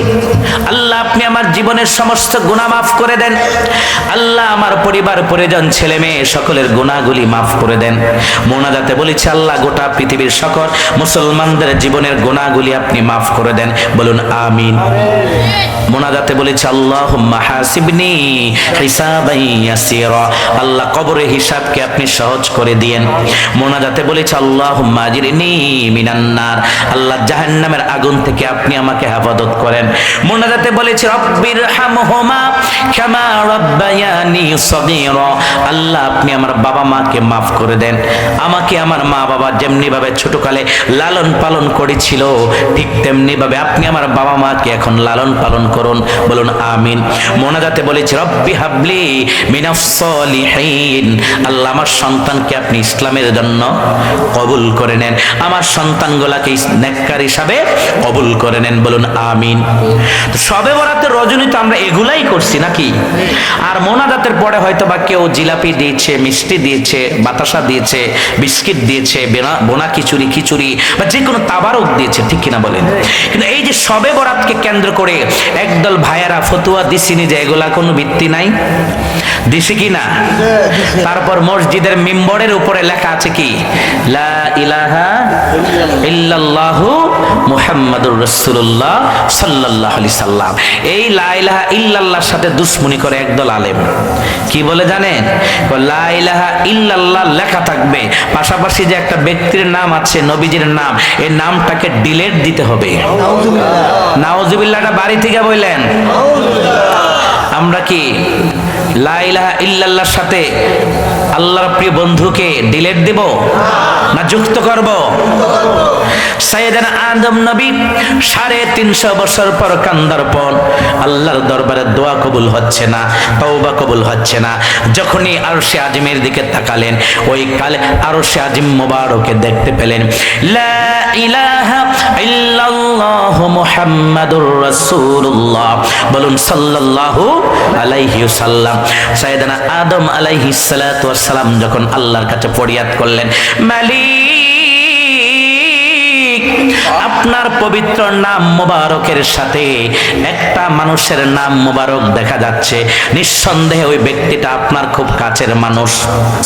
আল্লাহ আপনি আমার জীবনের সমস্ত গুনাহ মাফ করে দেন, আল্লাহ আমার পরিবার পরিজন ছেলে মেয়ে সকলের গুনাহগুলি মাফ করে দেন। মোনাজাতে বলেছি আল্লাহ গোটা পৃথিবীর সকল মুসলমানদের জীবনের গুনাহগুলি আপনি মাফ করে দেন, বলুন আমিন। মোনাজাতে বলেছি আল্লাহুম্মা হাসিবনি হিসাবান ইয়াসীরা, আল্লাহ কবরের হিসাবকে আপনি সহজ করে দিয়েন। মোনাজাতে বলেছি আল্লাহুম্মা আজরিনি মিনান নার, আল্লাহ জাহান্নামের আগুন থেকে আপনি আমাকে হেফাজত করেন। মোনাজাতে বলেছি রব্বির হামহুমা কামা রাব্বায়ানি সগীরা, আল্লাহ আপনি আমার বাবা মাকে মাফ করে দেন, আমাকে আমার মা বাবা যেমনি ভাবে ছোটকালে লালন পালন করেছিল ঠিক তেমনি ভাবে আপনি আমার বাবা মাকে এখন লালন পালন করুন, বলুন আমিন। মোনাজাতে বলেছি রব্বি হাবলি মিনাস সলিহিন, আল্লাহ আমার সন্তানকে আপনি ইসলামের জন্য কবুল করে নেন, আমার সন্তানগুলোকে নেককার হিসাবে কবুল করে নেন, বলুন আমিন। তো শবে বরাতের রজনী তো আমরা এগুলাই করছি নাকি? আর মোনাজাতের পরে হয়তো বা কেউ জিলাপি দিয়েছে, মিষ্টি দিয়েছে, বাতাসা দিয়েছে, বিস্কিট দিয়েছে, বোনা খিচুড়ি খিচুড়ি বা যে কোনো তাবারক দিয়েছে, ঠিক কিনা বলেন? কিন্তু এই যে শবে বরাতকে কেন্দ্র করে একদল ভাইয়ারা ফতুয়া দিছিনি যে এগুলা কোনো ভিত্তি নাই, দিছি কি না? তারপর মসজিদের মিম্বরের উপরে লেখা আছে কি? লা ইলাহা ইল্লাল্লাহু মুহাম্মাদুর রাসূলুল্লাহ সাল্লাল্লাহু আলাইহি সাল্লাম। এই লা ইলাহা ইল্লাল্লাহর সাথে দুশমনি করে একদল আলেম। কি বলে জানেন? লা ইলাহা ইল্লাল্লাহ লেখা থাকবে, পাশাপাশি যে একটা ব্যক্তির নাম আছে, নবীজির নাম, এই নামটাকে ডিলিট দিতে হবে। নাউজুবিল্লাহটা বাড়ি থেকে বললেন। আমরা কি লা ইলাহা ইল্লাল্লাহর সাথে আল্লাহর প্রিয় বন্ধুকে ডিলিট দেব না যুক্ত করব? সাইয়েদানা আদম নবী 350 বছর পর কান্দার পর আল্লাহর দরবারে দোয়া কবুল হচ্ছে না, তওবা কবুল হচ্ছে না, যখনই আরশে আজিমের দিকে তাকালেন ওই কালে আরশে আজিম মোবারকে দেখতে পেলেন লা ইলাহা ইল্লাল্লাহু মুহাম্মাদুর রাসূলুল্লাহ, বলুন সাল্লাল্লাহু আলাইহি ওয়াসাল্লাম। সাইয়েদানা আদম আলাইহিস সালাতু ওয়াস সালাম যখন আল্লাহর কাছে ফরিয়াদ করলেন, মালিক আপনার পবিত্র নাম মোবারকের সাথে একটা মানুষের নাম মোবারক দেখা যাচ্ছে, নিঃসন্দেহে ওই ব্যক্তিটা আপনার খুব কাছের মানুষ,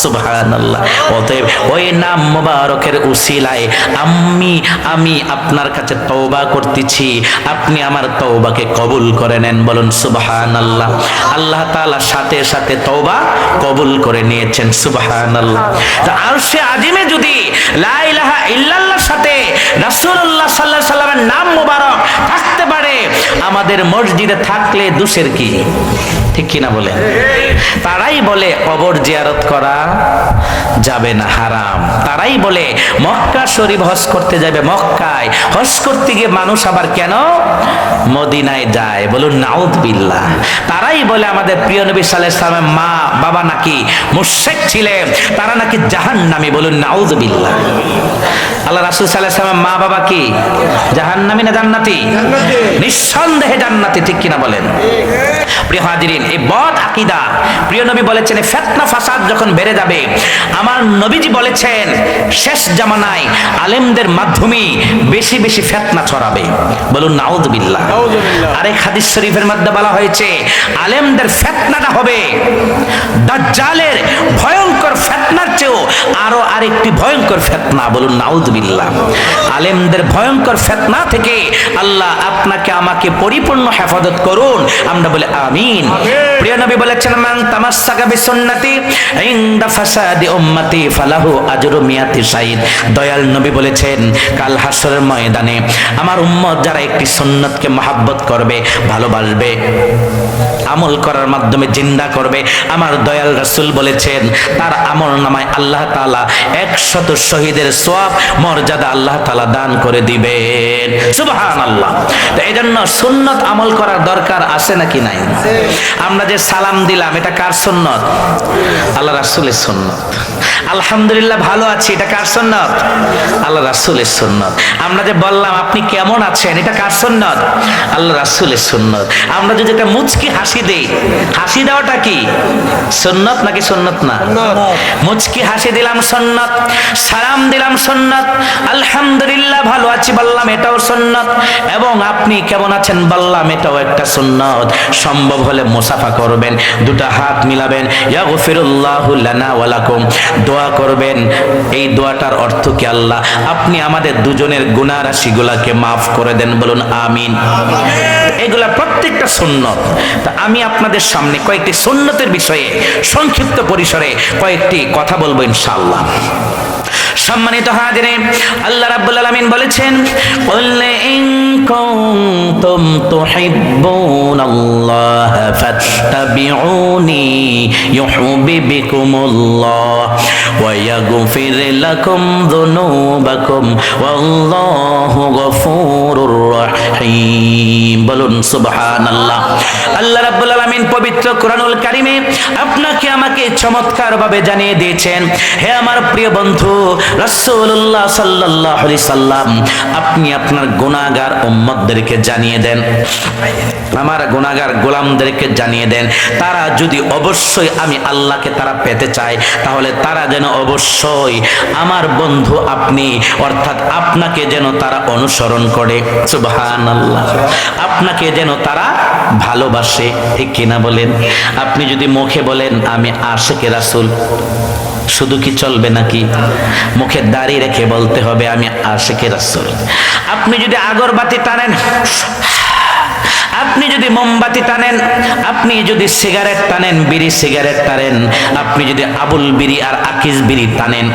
সুবহানাল্লাহ। অতএব ওই নাম মোবারকের উসিলায় আমি আপনার কাছে তওবা করতেছি, আপনি আমার তওবাকে কবুল করে নেন, বলুন সুবহানাল্লাহ। আল্লাহ তাআলা সাথে সাথে তওবা কবুল করে নিয়েছেন, সুবহানাল্লাহ। তো আরশে আজিমে যদি লা ইলাহা ইল্লাল্লাহর সাথে রাসূলুল্লাহ সাল্লাল্লাহু আলাইহি সাল্লামের নাম মোবারক থাকতে পারে, আমাদের মসজিদে থাকলে দোষের কি? ঠিক কিনা বলে? তারাই বলে কবর জিয়ারত করা যাবে না, হারাম। তারাই বলে মক্কা শরীফ হজ করতে যাবে, মক্কায় হজ করতে গিয়ে মানুষ আবার কেন মদিনায় যায়? বলুন নাউযুবিল্লাহ। তারাই বলে আমাদের প্রিয় নবী সাল্লাল্লাহু আলাইহি ওয়াসাল্লামের মা বাবা নাকি মুশরিক ছিলেন, তারা নাকি জাহান্নামী। বলুন নাউযুবিল্লাহ। আল্লাহ রাসূল সাল্লাল্লাহু আলাইহি ওয়াসাল্লাম মা বাবা কি জাহান্নামী না জান্নাতি? নিঃসন্দেহে জান্নাতি। ঠিক কিনা বলেন? প্রিয় হাজিরিন, এই বদ আকীদা, প্রিয় নবী বলেছেন ফিতনা ফাসাদ যখন বেড়ে যাবে, আমার নবীজি বলেছেন শেষ জামানায় আলেমদের মাধ্যমে বেশি বেশি ফিতনা ছড়াবে। বলুন নাউযুবিল্লাহ। আরেক হাদিস শরীফের মধ্যে বলা হয়েছে আলেমদের ফিতনাটা হবে দাজ্জালের ভয়ঙ্কর ফিতনার চেয়েও আরো আরেকটি ভয়ঙ্কর ফিতনা। বলুন নাউযুবিল্লাহ। আলেমদের ভয়ঙ্কর ফিতনা থেকে আল্লাহ আপনাকে আমাকে পরিপূর্ণ হেফাজত করুন। আমরা বলি আমিন। প্রিয় নবী বলেছেন মান তামাসসাকা বিসুন্নতি ইনদা ফাসাদি উম্মতি ফালাহু আজরু মিয়াতি শাহিদ। দয়াল নবী বলেছেন কাল হাসরের ময়দানে আমার উম্মত যারা একটি সুন্নতকে মহব্বত করবে, ভালোবাসবে, আমল করার মাধ্যমে জিন্দা করবে, আমার দয়াল রাসূল বলেছেন তার আমল নামায় আল্লাহ তাআলা 100 শহীদের সওয়াব মর্যাদা আল্লাহ তাআলা দান করে দিবেন। সুবহানাল্লাহ। তো এজন্য সুন্নত আমল করার দরকার আছে নাকি নাই? আমরা যে সালাম দিলাম এটা কার সুন্নত? আল্লাহ রাসূলের সুন্নত। আলহামদুলিল্লাহ ভালো আছি, এটা কার সুন্নত? আল্লাহ রাসূলের সুন্নত। আমরা যে বললাম আপনি কেমন আছেন, এটা কার সুন্নত? আল্লাহ রাসূলের সুন্নত। আমরা যদি একটা মুচকি হাসি দেই, হাসি দেওয়াটা কি সুন্নত নাকি সুন্নত না? মুচকি হাসি দিলাম সুন্নত, সালাম দিলাম সুন্নত, আলহামদুলিল্লাহ ভালো আছি বললাম এটাও সুন্নত, এবং আপনি কেমন আছেন বললাম এটাও একটা সুন্নত। সম্ভব হলে মুসাফা করবেন, দুটো হাত মিলাবেন, ইয়াগফিরুল্লাহু লানা ওয়া লাকুম, দোয়া করবেন। এই দোয়াটার অর্থ কি আল্লাহ আপনি আমাদের দুজনের গুনাহ রাশিগুলোকে মাফ করে দেন। বলুন আমিন। এগুলা প্রত্যেকটা সুন্নত। তা আমি আপনাদের সামনে কয়েকটি সুন্নতের বিষয়ে সংক্ষিপ্ত পরিসরে কয়েকটি কথা বলবো ইনশাআল্লাহ। সম্মানিত হাজিরিন, আল্লাহ রাব্বুল আলামিন বলেছেন কুল ইন কুনতুম তুহিব্বুনাল্লাহ ফাত্তাবিউনি ইউহিব্বুকুমুল্লাহ ওয়া ইয়াগফির লাকুম যুনুবাকুম ওয়াল্লাহু গফুরুর রহিম। বলুন সুবহানাল্লাহ। আল্লাহ রাব্বুল আলামিন পবিত্র কোরআনুল কারীমে আপনাকে আমাকে চমৎকারভাবে জানিয়ে দিয়েছেন, হে আমার প্রিয় বন্ধু রাসূলুল্লাহ সাল্লাল্লাহু আলাইহি সাল্লাম, আপনি আপনার গুনাহগার উম্মতদেরকে জানিয়ে দেন, আমার গুনাহগার গোলামদেরকে জানিয়ে দেন, তারা যদি অবশ্যই আমি আল্লাহকে তারা পেতে চায়, তাহলে তারা যেন অবশ্যই আমার বন্ধু আপনি অর্থাৎ আপনাকে যেন তারা অনুসরণ করে। সুবহানাল্লাহ। আপনাকে যেন তারা ভালোবাসে। ঠিক কিনা বলেন? আপনি যদি মুখে বলেন আমি আশিকে রাসূল, শুধু কি চলবে নাকি? মুখে দাড়ি রেখে বলতে হবে আমি আশিকে রাসূল। আপনি যদি আগরবাতি টানেন, আপনি যদি মোমবাতি টানেন, আপনি যদি সিগারেট টানেন, বিড়ি সিগারেট টানেন, আপনি যদি আবুল বিড়ি আর আকিস বিড়ি টানেন,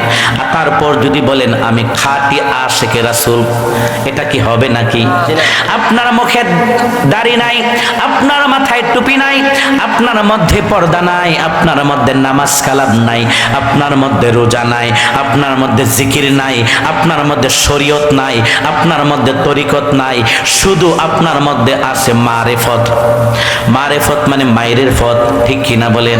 তারপর যদি বলেন আমি খাঁটি আশিকে রাসূল, এটা কি হবে নাকি? আপনার মুখে দাড়ি নাই, আপনার মাথায় টুপি নাই, আপনার মধ্যে পর্দা নাই, আপনার মধ্যে নামাজ কালাম নাই, আপনার মধ্যে রোজা নাই, আপনার মধ্যে জিকির নাই, আপনার মধ্যে শরীয়ত নাই, আপনার মধ্যে তরিকত নাই, শুধু আপনার মধ্যে আছে মারেফত। মারেফত মানে মায়ের পথ। ঠিক কিনা বলেন?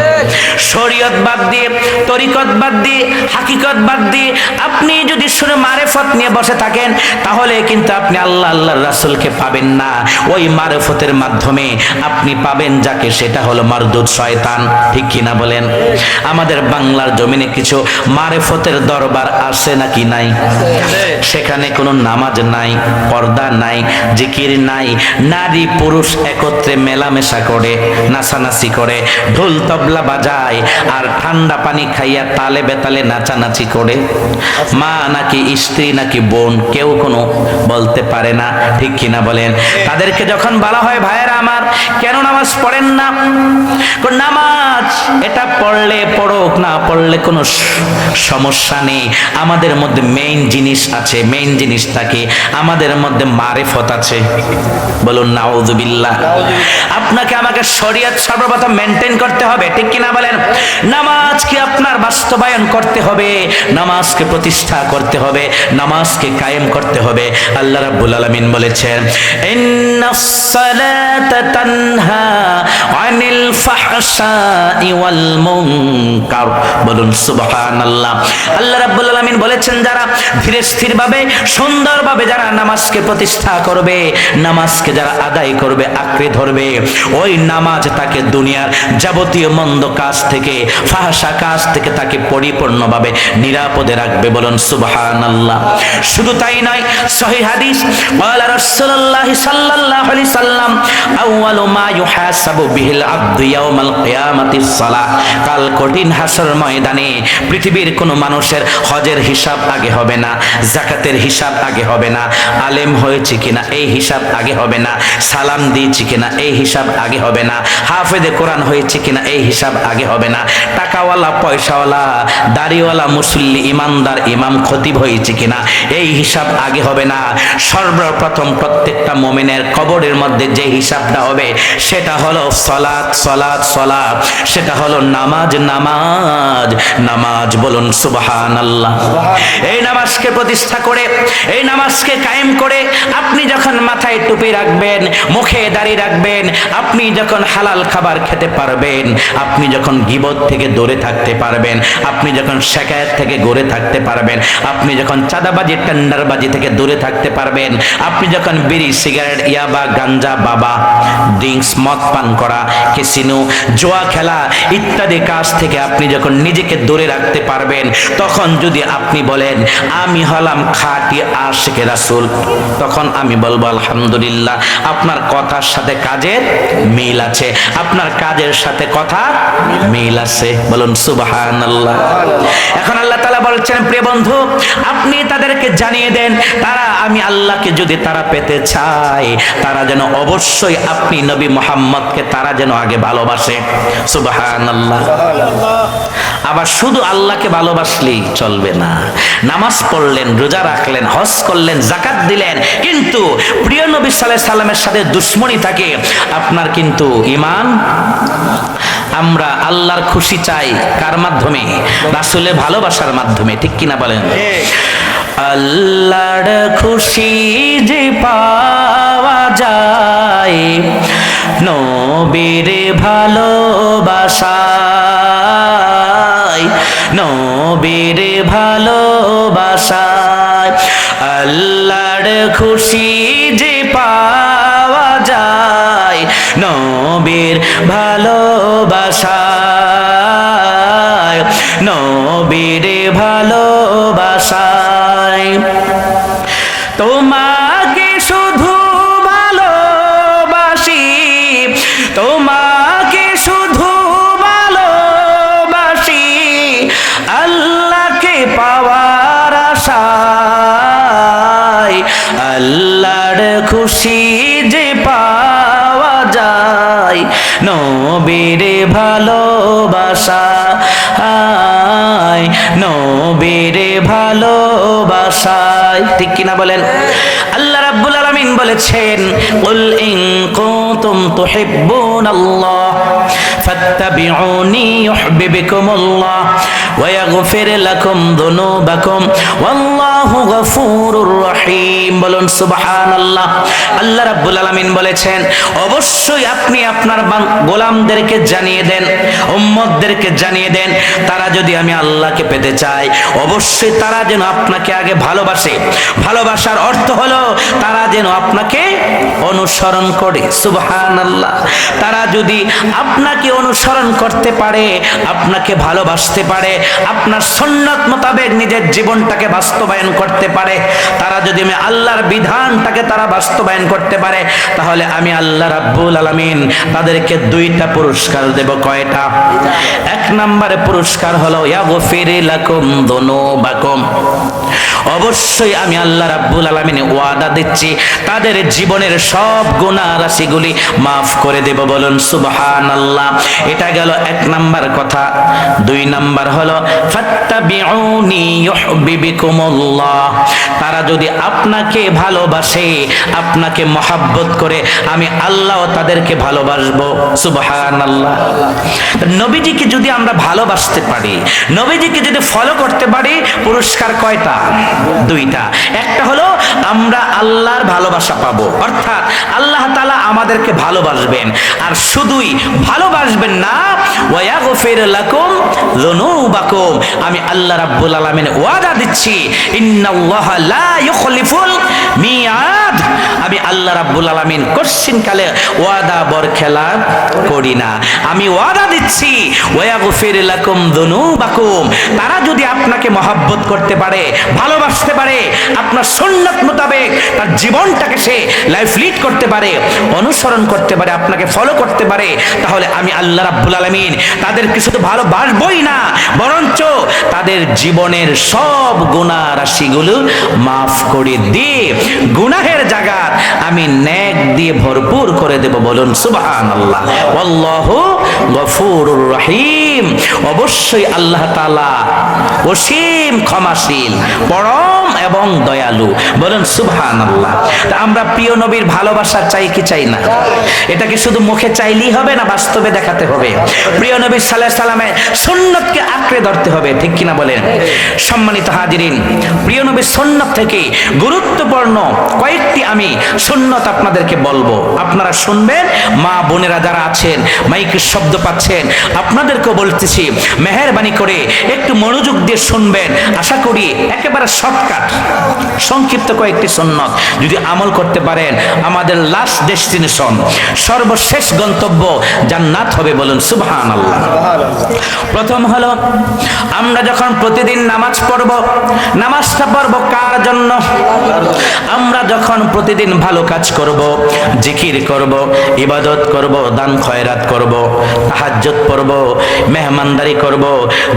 শরীয়ত বাদ দিয়ে, তরিকত বাদ দিয়ে, হাকিকত বাদ দিয়ে আপনি যদি শুনে মারেফত নিয়ে বসে থাকেন, তাহলে কিন্তু আপনি আল্লাহ আল্লাহর রাসূলকে পাবেন না। ওই মারেফতের মাধ্যমে আপনি পাবেন যাকে, সেটা হলো মারদুদ শয়তান। ঠিক কিনা বলেন? আমাদের বাংলার জমিনে কিছু মারেফতের দরবার আছে নাকি নাই? সেখানে কোনো নামাজ নাই, পর্দা নাই, জিকির নাই, নারী পুরুষ এক একত্রে মেলামেশা করে, নাচানাচি করে, ঢোল তবলা বাজায়, আর ঠান্ডা পানি খাইয়া তালে বেতালে নাচানাচি করে। মা নাকি স্ত্রী নাকি বোন কেউ কোনো বলতে পারে না, ঠিক কিনা বলেন? তাদেরকে যখন বলা হয় ভাইয়েরা আমার কেন নামাজ পড়েন না, নামাজ এটা পড়লে পড়ুক, না পড়লে কোনো সমস্যা নেই। আমাদের মধ্যে মেইন জিনিস আছে, মেইন জিনিসটাকে আমাদের মধ্যে মারিফত আছে। বলুন নাউযুবিল্লাহ। আপনাকে আমাকে শরীয়ত সর্বপ্রথম মেনটেন করতে হবে, ঠিক কিনা বলেন? নামাজকে আপনার বাস্তবায়ন করতে হবে, নামাজকে প্রতিষ্ঠা করতে হবে, নামাজকে কায়েম করতে হবে। আল্লাহ রাব্বুল আলামিন বলেছেন ইন্নাস সালাতা তানহা আনিল ফাহশাই ওয়াল মুনকার। বলুন সুবহানাল্লাহ। আল্লাহ রাব্বুল আলামিন বলেছেন যারা ধীরে স্থিরভাবে সুন্দরভাবে যারা নামাজকে প্রতিষ্ঠা করবে, নামাজকে যারা আদায় করবে, আঁকড়ে ধরবে, ওই নামাজ তাকে দুনিয়ার যাবতীয় মন্দ কাজ থেকে, ফাহশা কাজ থেকে তাকে পরিপূর্ণভাবে নিরাপদে রাখবে। বলুন সুবহানাল্লাহ। শুধু তাই নয়, সহিহ হাদিস ওয়ালা রাসূলুল্লাহ সাল্লাল্লাহু আলাইহি সাল্লাম আউয়ালু মা ইউহাসাবু বিহিল আবদু ইয়াউমাল কিয়ামাতিস সালাহ। কাল কঠিন হাসর ময়দানে পৃথিবীর কোনো মানুষের হজের হিসাব আগে হবে না, যাকাতের হিসাব আগে হবে না, আলেম হয়েছে কিনা এই হিসাব আগে হবে না, সালাম দিয়েছি কিনা এই হিসাব আগে হবে না, হাফেজে কোরআন হয়েছে কিনা এই হিসাব আগে হবে না, টাকাওয়ালা পয়সাওয়ালা দাড়িওয়ালা মুসল্লি ইমানদার ইমাম খতিব হয়েছে কিনা এই হিসাব আগে হবে না। সর্বপ্রথম প্রত্যেকটা মুমিনের কবরের মধ্যে যে হিসাবটা হবে সেটা হলো সালাত সালাত সালাত, সেটা হলো নামাজ নামাজ নামাজ। বলুন সুবহানাল্লাহ। এই নামাজকে প্রতিষ্ঠা করে, এই নামাজকে কায়েম করে আপনি যখন মাথায় টুপি রাখবেন, মুখে দাড়ি রাখবেন, আপনি যখন হালাল খাবার খেতে পারবেন, আপনি যখন গীবত থেকে দূরে থাকতে পারবেন, আপনি যখন শিকায়েত থেকে দূরে থাকতে পারবেন, আপনি যখন চাঁদাবাজি টেন্ডারবাজি থেকে দূরে থাকতে পারবেন, আপনি যখন বিড়ি সিগারেট ইয়াবা গাঞ্জা বাবা ড্রিঙ্কস মদ পান করা ক্যাসিনো জুয়া খেলা ইত্যাদি কাজ থেকে আপনি যখন নিজেকে দূরে রাখতে পারবেন, তখন যদি আপনি বলেন আমি হলাম খাঁটি আশিকে রাসূল, তখন আমি বলবো আলহামদুলিল্লাহ, আপনার কথার সাথে কাজের মিল আছে, আপনার কাজের সাথে কথা মিল আছে। বলুন সুবহানাল্লাহ। এখন আল্লাহ তাআলা বলছেন প্রিয় বন্ধু আপনি তাদেরকে জানিয়ে দেন তারা আমি আল্লাহকে যদি তারা পেতে চায় তারা যেন অবশ্যই আপনি নবী মুহাম্মদকে তারা যেন আগে ভালোবাসে। সুবহানাল্লাহ। আবার শুধু আল্লাহকে ভালোবাসলেই চলবে না, নামাজ পড়লেন, রোজা রাখলেন, হজ করলেন, যাকাত দিলেন, কিন্তু প্রিয় নবী সাল্লাল্লাহু আলাইহি সাল্লামের সাথে দুশমনী থাকে, আপনার কিন্তু ঈমান। আমরা আল্লাহর খুশি চাই কার মাধ্যমে? রাসূলের ভালোবাসার মাধ্যমে, ঠিক কিনা বলেন? আল্লাহর খুশি যে পাওয়া যায় নবীর ভালোবাসায়, নবীর ভালোবাসায়। আল্লাহর খুশি যে পাওয়া যায় নবীর ভালোবাসায়, নবীর ভালোবাসায়। তোমাকে শুধু ভালোবাসি, তোমাকে শুধু ভালোবাসি, আল্লাহকে পাওয়ার আশায়। আল্লাহর খুশি যে পাওয়া যায় নবীর ভালোবাসায়, নবীর ভালোবাসায়, ঠিক কিনা বলেন? আল্লাহ রাব্বুল আলামিন বলেছেন কুল ইন কুনতুম তুহিব্বুনাল্লাহ ফাত্তাবিউনি ইউহিব্বুকুমুল্লাহ ওয়া ইয়াগফির লাকুম যুনুবাকুম ওয়াল্লাহু গফুরুর রহিম। বলুন সুবহানাল্লাহ। আল্লাহ রাব্বুল আলামিন বলেছেন অবশ্যই আপনি আপনার গোলামদেরকে জানিয়ে দেন, উম্মতদেরকে জানিয়ে দেন তারা যদি আমি আল্লাহকে পেতে চাই অবশ্যই তারা যেন আপনাকে আগে ভালোবাসে। ভালোবাসার অর্থ হলো তারা যেন আপনাকে অনুসরণ করে। সুবহানাল্লাহ। তারা যদি আপনাকে অনুসরণ করতে পারে, আপনাকে ভালোবাসতে পারে, আপনার সুন্নাত মোতাবেক নিজের জীবনটাকে বাস্তবায়ন করতে পারে, তারা যদি আমি আল্লাহর বিধানটাকে তারা বাস্তবায়ন করতে পারে, তাহলে আমি আল্লাহ রাব্বুল আলামিন তাদেরকে দুইটা পুরস্কার দেব। কয়টা? এক নম্বরে পুরস্কার হলো ইয়াগফির লাকুম যুনুবাকুম, অবশ্যই আমি আল্লাহ রাব্বুল আলামিন ওয়াদা দিচ্ছি তাদের জীবনের সব গুনাহ রাশিগুলি মাফ করে দেব। বলুন সুবহানাল্লাহ। এটা গেল এক নাম্বার কথা। দুই নাম্বার হলো ফাত্তাবিউনি ইউহিব্বুকুমুল্লাহ, তারা যদি আপনাকে ভালোবাসে, আপনাকে মহব্বত করে, আমি আল্লাহ তাদেরকে ভালোবাসবো। সুবহানাল্লাহ। নবীজিকে যদি আমরা ভালোবাসতে পারি, নবীজিকে যদি ফলো করতে পারি, পুরস্কার কয়টা? দুইটা। একটা হলো আমরা আল্লাহর ভালোবাসা পাবো, অর্থাৎ আল্লাহ তাআলা আমাদেরকে ভালোবাসবেন, আর শুধুই ভালোবাসবেন না, ওয়ায়াগফির লাকুম যুনুবাকুম, আমি আল্লাহ রাব্বুল আলামিন ওয়াদা দিচ্ছি ইন্নাল্লাহা লা ইউখলিফুল মিয়াদ, আমি আল্লাহ রাব্বুল আলামিন কোশ্চিন কালে ওয়াদা বরখেলা করি না। আমি ওয়াদা দিচ্ছি ওয়ায়াগফির লাকুম যুনুবাকুম, তারা যদি আপনাকে মহব্বত করতে পারে, ভালোবাসতে পারে, আপনার সুন্নাত মোতাবেক তার জীবনটাকে সে লাইফ লিড করতে পারে, অনুসরণ করতে পারে, আপনাকে ফলো করতে পারে, তাহলে আমি আল্লাহ রাব্বুল আলামিন তাদেরকে শুধু ভালোবাসবই না, বরঞ্চ তাদের জীবনের সব গুনাহ রাশিগুলো মাফ করে দিয়ে গুনাহের জায়গা আমি নেক দিয়ে ভরপুর করে দেব। বলুন সুবহানাল্লাহ। আল্লাহু গফুরুর রহিম, অবশ্যই আল্লাহ তাআলা অসীম ক্ষমাশীল, পরম এবং দয়ালু। বলুন সুবহানাল্লাহ। তা আমরা প্রিয় নবীর ভালোবাসা চাই কি চাই না? এটা কি শুধু মুখে চাইলেই হবে, না বাস্তবে দেখাতে হবে? প্রিয় নবী সাল্লাল্লাহু আলাইহি সাল্লামের সুন্নতকে আঁকড়ে ধরতে হবে, ঠিক কিনা বলেন? সম্মানিত হাজিরিন, প্রিয় নবীর সুন্নত থেকে গুরুত্বপূর্ণ কয়েকটি আমি সুন্নত আপনাদেরকে বলবো, আপনারা শুনবেন। মা বোনেরা যারা আছেন, মাইকের শব্দ পাচ্ছেন, আপনাদেরকেও বলতেছি মেহেরবানি করে একটু মনোযোগ দিয়ে শুনবেন। আশা করি একেবারে শর্টকাট সংক্ষিপ্ত কয়েকটি সুন্নত যদি আমল করতে পারেন, আমাদের লাস্ট ডেস্টিনেশন, সর্বশেষ গন্তব্য জান্নাত হবে। বলুন সুবহানাল্লাহ। প্রথম হলো, আমরা যখন প্রতিদিন নামাজ পড়ব, নামাজটা পড়ব কার জন্য? আমরা যখন প্রতিদিন ভালো কাজ করব, জিকির করব, ইবাদত করব, দান খয়রাত করব, তাহাজ্জুদ পড়ব, মেহমানদারি করব,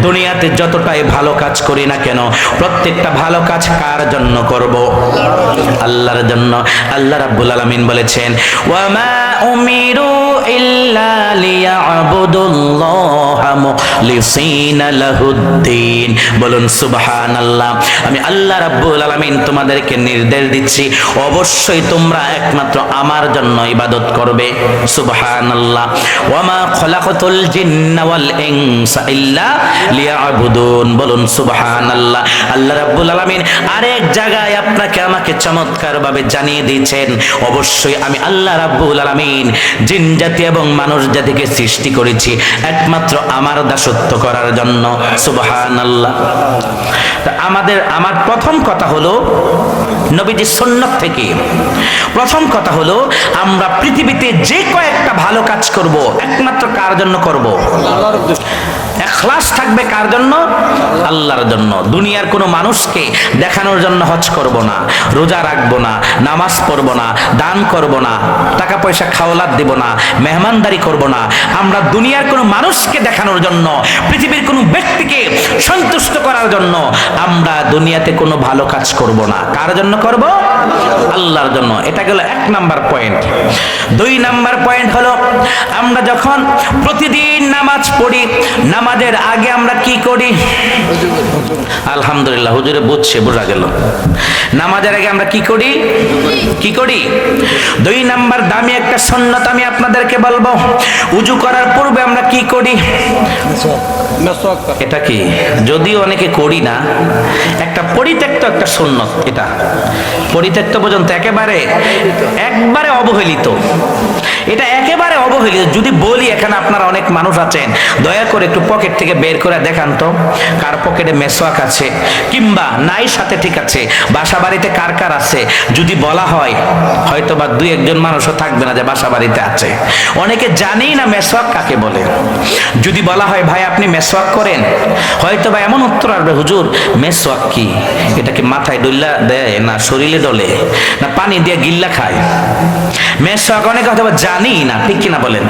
দুনিয়াতে যতটাই ভালো কাজ করি না কেন, প্রত্যেকটা ভালো কাজ কার জন্য করব? আল্লাহর জন্য। আল্লাহ রাব্বুল আলামিন বলেছেন, ওয়ামা উমিরু ইল্লা লিয়াবুদুল্লাহা মুখলিসিনা লাহুদ্দিন। বলুন সুবহানাল্লাহ। আমি আল্লাহ রাব্বুল আলামিন তোমাদেরকে নির্দেশ দিচ্ছি, অবশ্যই তোমরা একমাত্র আমার জন্য ইবাদত করবে। সুবহানাল্লাহ। ওয়ামা খলাকতুল জিন্না ওয়াল ইনসা ইল্লা লিয়াবুদুন। বলুন সুবহানাল্লাহ। আল্লাহ রাব্বুল আলামিন আরেক জায়গায় আপনাকে আমাকে চমৎকার ভাবে জানিয়ে দিয়েছেন, অবশ্যই আমি আল্লাহ রাব্বুল আলামিন জিন জাতি এবং মানুষ জাতিকে সৃষ্টি করেছি একমাত্র আমার দাসত্ব করার জন্য। সুবহানাল্লাহ। তা আমার প্রথম কথা হলো, নবীজির সুন্নাত থেকে প্রথম কথা হলো, আমরা পৃথিবীতে যে কয়েকটা ভালো কাজ করব, একমাত্র কার জন্য করব? ইখলাস থাকবে কার জন্য? আল্লাহর জন্য। দুনিয়ার কোনো মানুষকে দেখানোর জন্য হজ করব না, রোজা রাখবো না, নামাজ পড়বো না, দান করব না, টাকা পয়সা খাওয়ালাত দেব না, মেহমানদারি করব না। আমরা দুনিয়ার কোনো মানুষকে দেখানোর জন্য, পৃথিবীর কোনো ব্যক্তিকে সন্তুষ্ট করার জন্য আমরা দুনিয়াতে কোনো ভালো কাজ করব না। কার জন্য করব? আল্লাহর জন্য। এটা গেল এক নাম্বার পয়েন্ট। দুই নাম্বার পয়েন্ট হলো, আমরা যখন প্রতিদিন নামাজ পড়ি, নামাজের আগে আমরা কি করি? আলহামদুলিল্লাহ, হুজুরে বুঝছে, বোঝা গেল। নামাজের আগে আমরা কি করি? কি করি? দুই নাম্বার দামি একটা সুন্নাত আমি আপনাদেরকে বলবো, উজু করার পূর্বে আমরা কি করি? এটা কি, যদিও অনেকে করি না, একটা পরিত্যক্ত একটা সুন্নত। এটা পরিত্যক্ত পর্যন্ত একবারে অবহেলিত। এটা একেবারে অবহেলিত। যদি বলি, এখানে আপনারা অনেক মানুষ আছেন, দয়া করে একটু পকেট থেকে বের করে দেখান তো কার পকেটে মেসওয়াক আছে, কিংবা নাই সাথে সাথে ঠিক আছে, বাসা বাড়িতে কার কার আছে যদি বলা হয়, হয়তো বা দুই একজন মানুষও থাকবে না যে বাসা বাড়িতে আছে। অনেকে জানেই না মেসওয়াক কাকে বলে। যদি বলা হয় ভাই আপনি মেসওয়াক করেন, হয়তো বা এমন উত্তর আসবে, হুজুর মেসওয়াক কি? এটা কি মাথায় ডল্লা দেয়, না শরীরে ডলে, না পানি দিয়ে গিল্লা খায়? মেসওয়াক অনেকে হয়তো বা জানি না, ঠিক কিনা বলেন?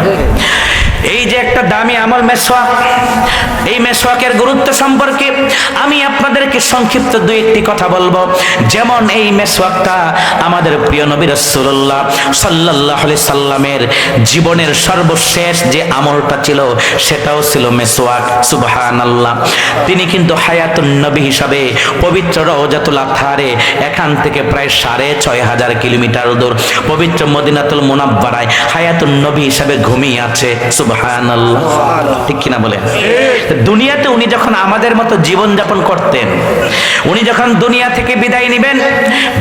এই যে একটা দামি আমল মেসওয়াক, এই মেসওয়াকের গুরুত্ব সম্পর্কে আমি আপনাদেরকে সংক্ষিপ্ত দুই একটি কথা বলবো। যেমন এই মেসওয়াকটা আমাদের প্রিয় নবী রাসূলুল্লাহ সাল্লাল্লাহু আলাইহি সাল্লামের জীবনের সর্বশেষ যে আমলটা ছিল সেটাও ছিল মেসওয়াক। সুবহানাল্লাহ। তিনি কিন্তু হায়াতুন নবী হিসাবে পবিত্র রওজাতুল আতহারে এখান থেকে প্রায় ৬৫০০ কিলোমিটার দূর পবিত্র মদিনাতুল মুনাব্বারায় হায়াতুন নবী হিসাবে ঘুমিয়ে আছে। সুবহানাল্লাহ, ঠিক কিনা বলেন? দুনিয়াতে উনি যখন আমাদের মতো জীবন যাপন করতেন, উনি যখন দুনিয়া থেকে বিদায় নেবেন,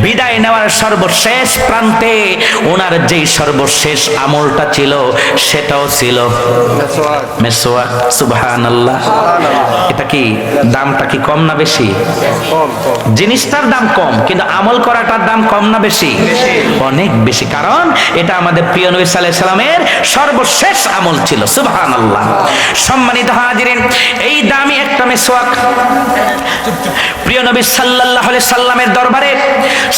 বিদায় নেওয়ার সর্বশেষ প্রান্তে ওনার যেই সর্বশেষ আমলটা ছিল সেটাও ছিল মেসওয়াক। সুবহানাল্লাহ। এটা কি দামটা কি কম না বেশি? জিনিসটার দাম কম, কিন্তু আমল করাটার দাম কম না বেশি? অনেক বেশি। কারণ এটা আমাদের প্রিয় নবী সাল্লাল্লাহু আলাইহি সাল্লামের সর্বশেষ আমল ছিল। সুবহানাল্লাহ। সম্মানিত হাজিরিন, এই দামি একটা মেসওয়াক প্রিয় নবী সাল্লাল্লাহু আলাইহি সাল্লামের দরবারে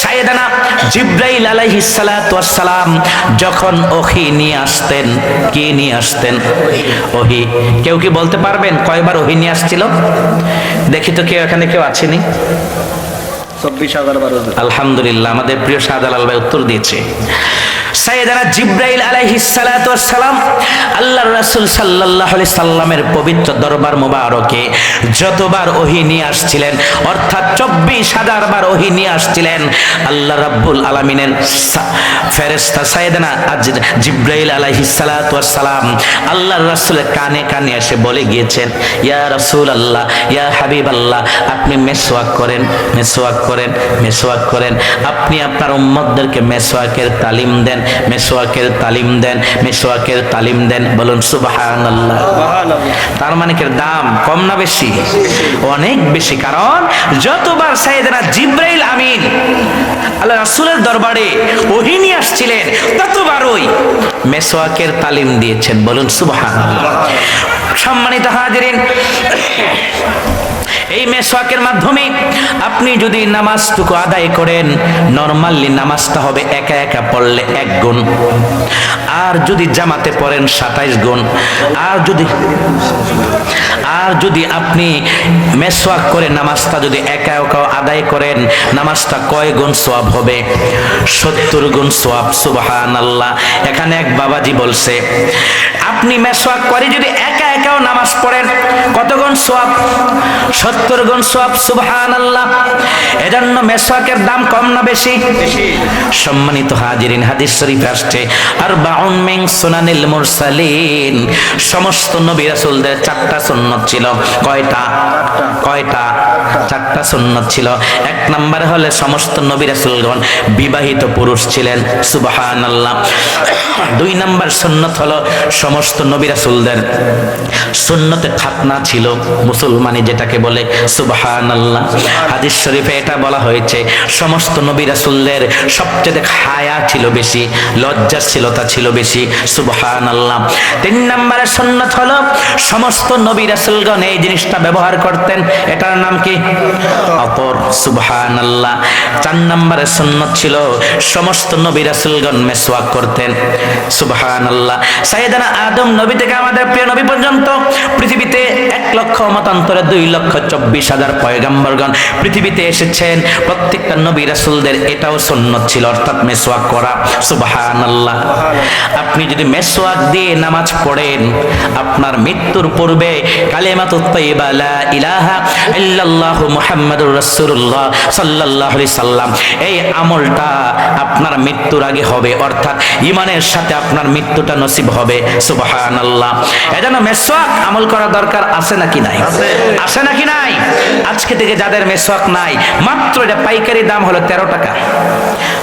সাইয়েদানা জিবরাইল আলাইহিস সালাতু ওয়াস সালাম যখন ওহী নিয়ে আসতেন, কি নিয়ে আসতেন? ওহী। কেউ কি বলতে পারবেন কয়বার ওহী নিয়ে আসছিল? দেখি তো কেউ এখানে কেউ আছেনি? ২৪,০০০ বার। আলহামদুলিল্লাহ, আমাদের প্রিয় শাহজালাল ভাই উত্তর দিয়েছে। সাইয়েদানা জিবরাইল আলাইহিস সালাতু ওয়াস সালাম আল্লাহর রাসূল সাল্লাল্লাহু আলাইহি সাল্লামের পবিত্র দরবার মোবারকে যতবার ওহী নিয়ে আসছিলেন, অর্থাৎ ২৪,০০০ বার ওহী নিয়ে আসছিলেন, আল্লাহ রাব্বুল আলামিনের ফেরেশতা সাইয়েদানা জিবরাইল আলাইহিস সালাতু ওয়াস সালাম আল্লাহর রাসূলের কানে কানে এসে বলে গিয়েছেন, ইয়া রাসূলুল্লাহ, ইয়া হাবিবাল্লাহ, আপনি মেসওয়াক করেন, মেসওয়াক করেন, মেসওয়াক করেন। আপনি আপনার উম্মতদেরকে মেসওয়াকের তালিম দেন, মেসওয়াকের তালিম দেন, মেসওয়াকের তালিম দেন। বলুন সুবহানাল্লাহ। তার মানে কি দাম কম না বেশি? অনেক বেশি। কারণ যতবার সাইয়েদনা জিবরাইল আমিন আল্লাহ রাসূলের দরবারে ওহী নিয়ে আসছিলেন, ততবারই মেসওয়াকের তালিম দিয়েছেন। বলুন সুবহানাল্লাহ। সম্মানিত হাজিরিন, এই মেসওয়াকের মাধ্যমে আপনি যদি নামাজটুকু আদায় করেন, নরমালি নামাজটা হবে একা একা পড়লে 1 গুণ, আর যদি জামাতে পড়েন 27 গুণ, আর যদি আপনি মেসওয়াক করে নামাজটা যদি একা একা আদায় করেন, নামাজটা কয় গুণ সওয়াব হবে? 70 গুণ সওয়াব। সুবহানাল্লাহ। এখানে এক বাবাজি বলছে, আপনি মেসওয়াক করে যদি একা একাও নামাজ পড়েন কত গুণ সওয়াব? 70 গুণ সওয়াব। সুবহানাল্লাহ। এজন্য মেসওয়াকের দাম কম না বেশি? সম্মানিত হাজিরিন, হাদিস শরীফে আসছে, আরবাউন মিন সুনানিল মুরসালিন, সমস্ত নবী রাসূলদের 4টা সুন্নাত ছিল। কয়টা? 4টা সুন্নাত ছিল। 1 নম্বরে হলে সমস্ত নবী রাসূলগণ বিবাহিত পুরুষ ছিলেন। সুবহানাল্লাহ। 2 নম্বর সুন্নাত হলো সমস্ত নবী রাসূলদের সুন্নতে খাতনা ছিল, মুসলমানি যেটাকে বলে। সুবহানাল্লাহ। হাদিস শরীফে এটা বলা হয়েছে, সমস্ত নবী রাসূলদের সবচেয়ে হায়া ছিল বেশি, লজ্জাশীলতা ছিল বেশি। সুবহানাল্লাহ। 3 নম্বরে সুন্নাত হলো সমস্ত নবী রাসূলগণ এই জিনিসটা ব্যবহার করতেন, এটার নাম কি? আতর। সুবহানাল্লাহ। 4 নম্বরে সুন্নাত ছিল সমস্ত নবী রাসূলগণ মেসওয়াক করতেন। সুবহানাল্লাহ। সাইয়েদনা আদম নবী থেকে আমাদের প্রিয় নবী পর্যন্ত পৃথিবীতে 1 লক্ষ মতান্তরে 2,24,000 পয়গম্বরগণ পৃথিবীতে এসেছেন। প্রত্যেকটা নবী রাসূলদের এটাও সুন্নাত ছিল, অর্থাৎ মেসওয়াক করা। সুবহানাল্লাহ। আপনি যদি মেসওয়াক দিয়ে নামাজ পড়েন, আপনার মৃত্যুর পূর্বে কালিমাতুত তাইয়্যিবা লা ইলাহা ইল্লাল্লাহু মুহাম্মাদুর রাসূলুল্লাহ সাল্লাল্লাহু আলাইহি সাল্লাম, এই আমলটা আপনার মৃত্যুর আগে হবে, অর্থাৎ ঈমানের সাথে আপনার মৃত্যুটা নসিব হবে। সুবহানাল্লাহ। এজন্য মেসওয়াক আমল করা দরকার আছে নাকি নাই? আছে নাকি নাই? আজকে থেকে যাদের মেসওয়াক নাই, মাত্র এটা পাইকারি দাম হলো 13 টাকা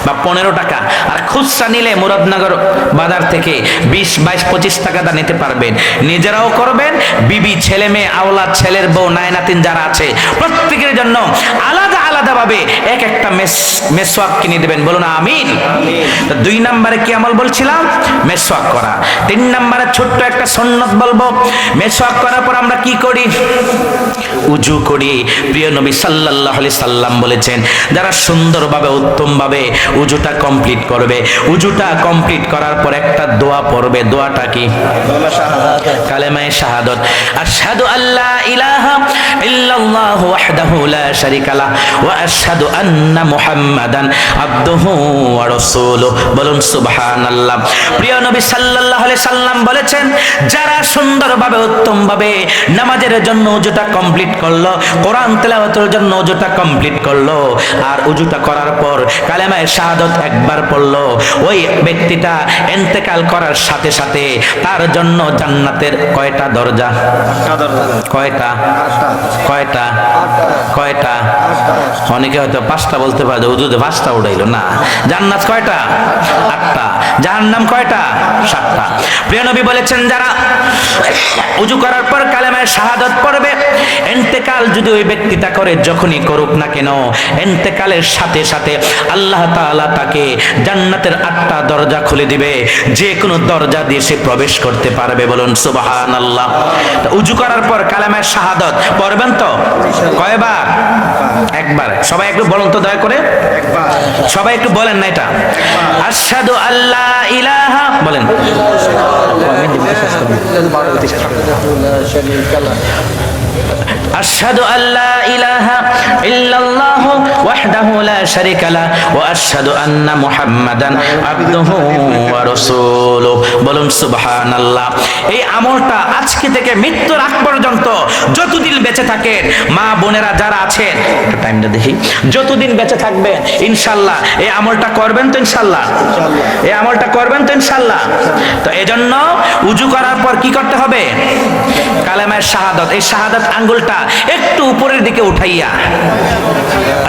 বা 15 টাকা, আর খুচরা নিলে মুরাদনগর বাজার থেকে 20, 22, 25 টাকা দা নিতে পারবেন। নিজেরাও করবেন, বিবি, ছেলে মেয়ে, আওলাদ, ছেলের বউ, নায়নাতিন যারা আছে প্রত্যেকের জন্য আলাদা আলাদা আলাদাভাবে এক একটা মেসওয়াক কিনে দেবেন, বলুন আমিন। তো 2 নম্বরে কি আমল বলছিলাম? মেসওয়াক করা। 3 নম্বরে ছোট্ট একটা সুন্নাত বলবো। মেসওয়াক করার পর আমরা কি করি? উজু করি। প্রিয় নবী সাল্লাল্লাহু আলাইহি সাল্লাম বলেছেন, যারা সুন্দরভাবে উত্তমভাবে উজুটা কমপ্লিট করবে, উজুটা কমপ্লিট করার পর একটা দোয়া পড়বে। দোয়াটা কি? কালেমায়ে শাহাদাত, আশহাদু আল্লা ইলাহা ইল্লাল্লাহু ওয়াহদাহু লা শারীকা লাহ ওয়া আশহাদু আন্না মুহাম্মাদান আবদুহু ওয়া রাসূলুহু। বলুন সুবহানাল্লাহ। প্রিয় নবী সাল্লাল্লাহু আলাইহি সাল্লাম বলেছেন, যারা সুন্দরভাবে উত্তমভাবে নামাজের জন্য উজুটা কমপ্লিট করলো, কোরআন তেলাওয়াতের জন্য উজুটা কমপ্লিট করলো, আর উজুটা করার পর কালেমায়ে শাহাদাত একবার পড়লো, ওই ব্যক্তিটা ইন্তেকাল করার সাথে সাথে তার জন্য জান্নাতের কয়টা দরজা? কয়টা? কয়টা? কয়টা? অনেকে হয়তো 5টা বলতে পারে, উজুতে 5টা উঠাইলো না। জান্নাত কয়টা? 8টা। জাহান্নাম কয়টা? 7টা। প্রিয় নবী বলেছেন, যারা উজু করার পর কালেমায়ে শাহাদাত পড়বে, ইন্তেকাল যদি ওই ব্যক্তিটা করে, যখনই করুক না কেন, ইন্তেকালের সাথে সাথে আল্লাহ তাআলা তাকে জান্নাতের 8টা দরজা খুলে দিবে, যে কোনো দরজা দিয়ে সে প্রবেশ করতে পারবে। বলুন সুবহানাল্লাহ। তো উজু করার পর কালেমায়ে শাহাদাত পড়বেন তো? কয়বার? একবার। সবাই একটু বলুন তো দয়া করে, সবাই একটু বলেন না এটা। আশহাদু আল্লা ইলাহা, বলেন। আশহাদু আল্লা ইলাহা ইল্লাল্লাহু ওয়াহদাহু লা শারীকা লাহ ওয়া আশহাদু আন্না মুহাম্মাদান আবদুহু ওয়া রাসূলুহু। বলুন সুবহানাল্লাহ। এই আমলটা আজকে থেকে মৃত্যুর আগ পর্যন্ত যতদিন বেঁচে থাকেন, মা বোনেরা যারা আছেন, একটু টাইমটা দেখি, যতদিন বেঁচে থাকবেন ইনশাআল্লাহ এই আমলটা করবেন তো? ইনশাআল্লাহ এই আমলটা করবেন তো? ইনশাআল্লাহ। তো এজন্য উজু করার পর কি করতে হবে? কালেমায়ে শাহাদাত, এই শাহাদাত আঙ্গুলটা একটু উপরের দিকে উঠাইয়া,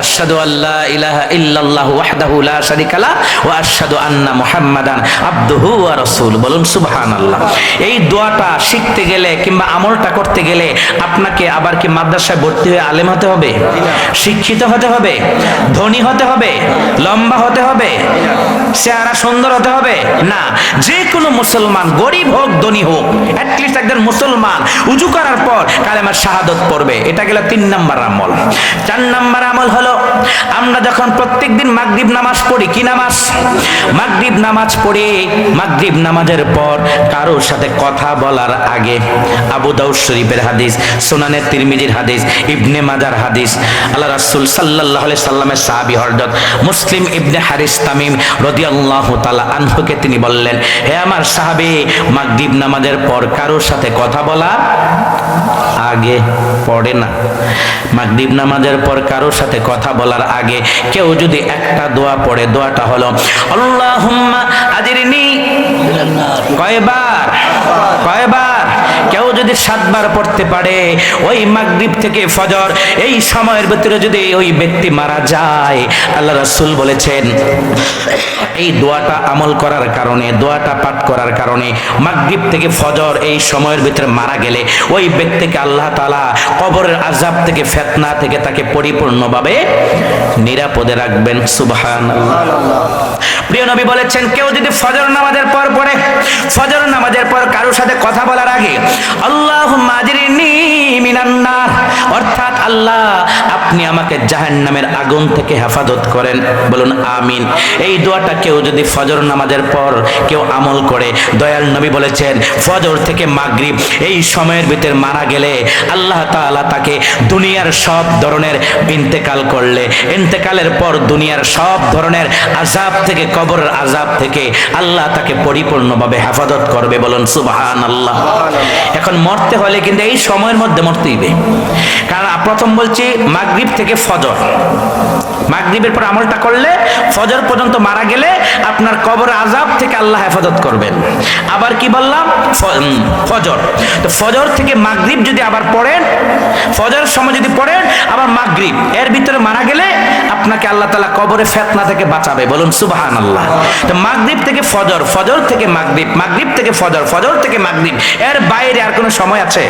আশহাদু আল্লা ইলাহা ইল্লাল্লাহু ওয়াহদাহু লা শারীকা লাহ ওয়া আশহাদু আন্না মুহাম্মাদান আবদুহু ওয়া রাসূলুহু। বলুন সুবহানাল্লাহ। এই দোয়াটা শিখতে গেলে কিংবা আমলটা করতে গেলে আপনাকে আবার কি মাদ্রাসায় ভর্তি হয়ে আলেম হতে হবে? শিক্ষিত হতে হবে? ধনী হতে হবে? লম্বা হতে হবে? চেহারা সুন্দর হতে হবে? না, যে কোনো মুসলমান, গরিব হোক ধনী হোক, অ্যাটলিস্ট একজন মুসলমান উজু করার পর কালেমার শাহাদাত পড়বে। এটা গেল 3 নাম্বার আমল। 4 নাম্বার আমল হলো, আমরা যখন প্রত্যেকদিন মাগরিব নামাজ পড়ি, কি নামাজ? মাগরিব নামাজ পড়ি, মাগরিব নামাজের পর কারোর সাথে কথা বলার আগে, আবু দাউদ শরীফের হাদিস, সুনানে তিরমিজির হাদিস, ইবনে মাজার হাদিস, আল্লাহ রাসূল সাল্লাল্লাহু আলাইহি সাল্লামের সাহাবী হযরত মুসলিম ইবনে হারিস তামিম রাদিয়াল্লাহু তাআলা আনহুকে তিনি বললেন, হে আমার সাহাবী, মাগরিব নামাজের পর কারোর সাথে কথা বলা আগে পড়ে না। মাগরিব নামাজের পর কারোর সাথে কথা বলার আগে কেউ যদি একটা দোয়া পড়ে, দোয়াটা হলো আল্লাহুম্মা আজিরনি, কয়বার? কয়বার? কেউ যদি 7 বার পড়তে পারে, ওই মাগরিব থেকে ফজর এই সময়ের ভিতরে যদি ওই ব্যক্তি মারা যায়, আল্লাহ রাসূল বলেছেন এই দোয়াটা আমল করার কারণে, দোয়াটা পাঠ করার কারণে মাগরিব থেকে ফজর এই সময়ের ভিতরে মারা গেলে ওই ব্যক্তিকে আল্লাহ তাআলা কবরের আযাব থেকে, ফিতনা থেকে তাকে পরিপূর্ণভাবে নিরাপদে রাখবেন। সুবহানাল্লাহ। প্রিয় নবী বলেছেন, কেউ যদি ফজর নামাজের পর পড়ে, ফজর নামাজের পর কারোর সাথে কথা বলার আগে আল্লাহুম্মা আজিরনি মিনান নার, অর্থাৎ আল্লাহ আপনি আমাকে জাহান্নামের আগুন থেকে হেফাজত করেন। বলুন আমিন। এই দোয়াটা কেউ যদি ফজর নামাজের পর কেউ আমল করে, দয়াল নবী বলেছেন ফজর থেকে মাগরিব এই সময়ের ভিতরে মারা গেলে আল্লাহ তাআলা তাকে দুনিয়ার সব ধরনের ইন্তেকাল করলে, ইন্তেকালের পর দুনিয়ার সব ধরনের আযাব থেকে, কবরের আযাব থেকে আল্লাহ তাকে পরিপূর্ণভাবে হেফাজত করবে। বলুন সুবহানাল্লাহ। এখন মরতে হলে কিন্তু এই সময়ের মধ্যে মরতে হবে, কারণ প্রথম বলছি মাগরিব থেকে ফজর, মাগরিবের পর আমলটা করলে ফজর পর্যন্ত মারা গেলে আপনার কবর আযাব থেকে আল্লাহ হেফাজত করবেন। আবার কি বললাম, ফজর, তো ফজর থেকে মাগরিব যদি আবার পড়েন, ফজর সময় যদি পড়েন আবার মাগরিব, এর ভিতরে মারা গেলে আপনাকে আল্লাহ তাআলা কবরে ফিতনা থেকে বাঁচাবে, বলুন সুবহানাল্লাহ। তো মাগরিব থেকে ফজর, ফজর থেকে মাগরিব, মাগরিব থেকে ফজর, ফজর থেকে মাগরিব, এর বাইরে আর কোনো সময় আছে?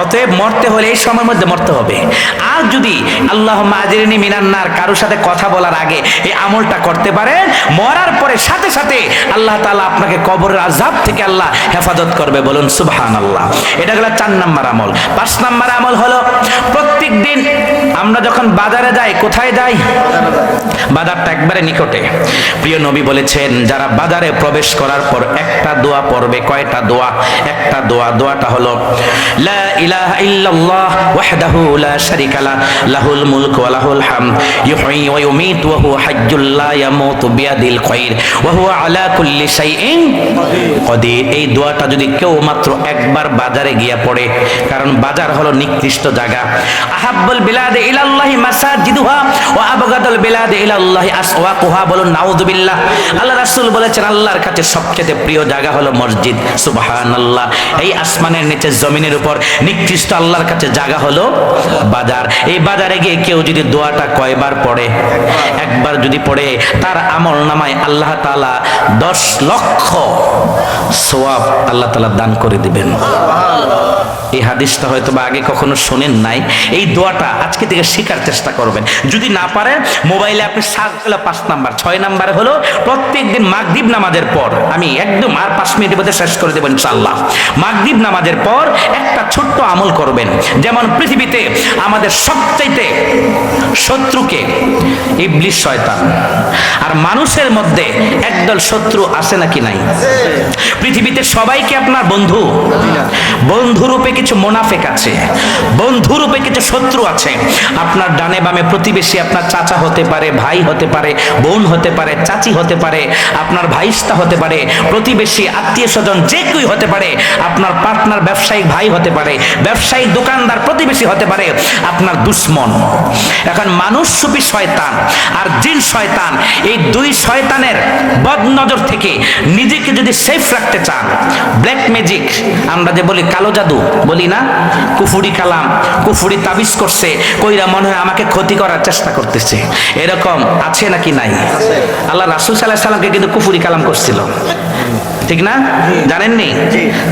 অতএব মরতে হলে এই সময়ের মধ্যে মরতে হবে। আর যদি আল্লাহুম্মা আজিরনি মিনান নার কারোর সাথে কথা বলার আগে এই আমলটা করতে পারেন, মরার পরে সাথে সাথে আল্লাহ তাআলা আপনাকে কবরের আযাব থেকে আল্লাহ হেফাজত করবে, বলুন সুবহানাল্লাহ। এটা হলো 4 নাম্বার আমল। 5 নাম্বার আমল হলো প্রত্যেক দিন আমরা যখন বাজারে যাই, কোথায় যাই? বাজারটা একবারে নিকটে। প্রিয় নবী বলেছেন, যারা বাজারে প্রবেশ করার পর একটা দোয়া পড়বে। কয়টা দোয়া? একটা দোয়া। দোয়াটা হলো লা ইলাহা ইল্লাল্লাহ ওয়াহদাহু লা শারীকা লা লাহুল মুলকু ওয়া লাহুল হামদ ইউহয়ী ওয়া ইউমীতু ওয়া হুয়া হাজ্জুল লা ইয়ামুতু বিয়াদিল খায়র ওয়া হুয়া আলা কুল্লি শাইইন কাদির। এই দোয়াটা যদি কেউ মাত্র একবার বাজারে গিয়া পড়ে, কারণ বাজার হলো নিকৃষ্ট জায়গা। আহাব্বুল বিলাদি ইলাল্লাহি মাসাজিদুহা ওয়া আবগাদুল বিলাদি ইলাল্লাহি আসওয়াকুহা, বলুন নাউযুবিল্লাহ। আল্লাহ রাসূল বলেছেন, আল্লাহর কাছে সবচেয়ে প্রিয় জায়গা হলো মসজিদ। সুবহানাল্লাহ। এই আসমানের নিচে জমিনের উপর নিকৃষ্ট আল্লাহর কাছে জায়গা হলো বাজার। এই বাজারে গিয়ে কেউ যদি দোয়াটা কয়বার পড়ে, একবার যদি পড়ে, তার আমল নামায় আল্লাহ তাআলা 10 লক্ষ সওয়াব আল্লাহ তাআলা দান করে দিবেন। এই হাদিসটা হয়তো বা আগে কখনো শোনেন নাই। এই দোয়াটা আজকে থেকে শেখার চেষ্টা করবেন। যদি না পারেন মোবাইলে আপনি সার্চ করলে 5 নাম্বার। 6 নাম্বারে হলো প্রত্যেকদিন মাগরিব নামাজের পর, আমি একদম আর 5 মিনিটের মধ্যে শেষ করে দেব ইনশাআল্লাহ। মাগরিব নামাজের পর একটা ছোট্ট আমল করবেন। যেমন পৃথিবীতে আমাদের সবচাইতে শত্রুকে ইবলিস শয়তান, আর মানুষের মধ্যে একদল শত্রু আছে নাকি নাই? পৃথিবীতে সবাইকে আপনার বন্ধু, বন্ধুরূপে কিছু মুনাফিক আছে, বন্ধুরূপে কিছু শত্রু আছে। আপনার ডানে বামে প্রতিবেশী আপনার চাচা হতে পারে, ভাই হতে পারে, বোন হতে পারে, চাচি হতে পারে, আপনার ভাইস্তা হতে পারে, প্রতিবেশী আত্মীয় স্বজন যে কেউ হতে পারে, আপনার পার্টনার ব্যবসায়িক ভাই হতে পারে, ব্যবসায়িক দোকানদার প্রতিবেশী হতে পারে, আপনার দুশ্মন। এখন মানুষ রূপী শয়তান আর জিন শয়তান, এই দুই শয়তানের বদনজর থেকে নিজেকে যদি সেফ রাখতে চান, ব্ল্যাক ম্যাজিক আমরা যে বলি, কালো জাদু বলি না, কুফুরি কালাম, কুফুরি তাবিজ করছে, কইরা মনে হয় আমাকে ক্ষতি করার চেষ্টা করতেছে, এরকম আছে নাকি নাই? আল্লাহ রাসূল সাল্লাল্লাহু আলাইহি সাল্লামকে কিন্তু কুফুরি কালাম করছিল, ঠিক না? জানেননি?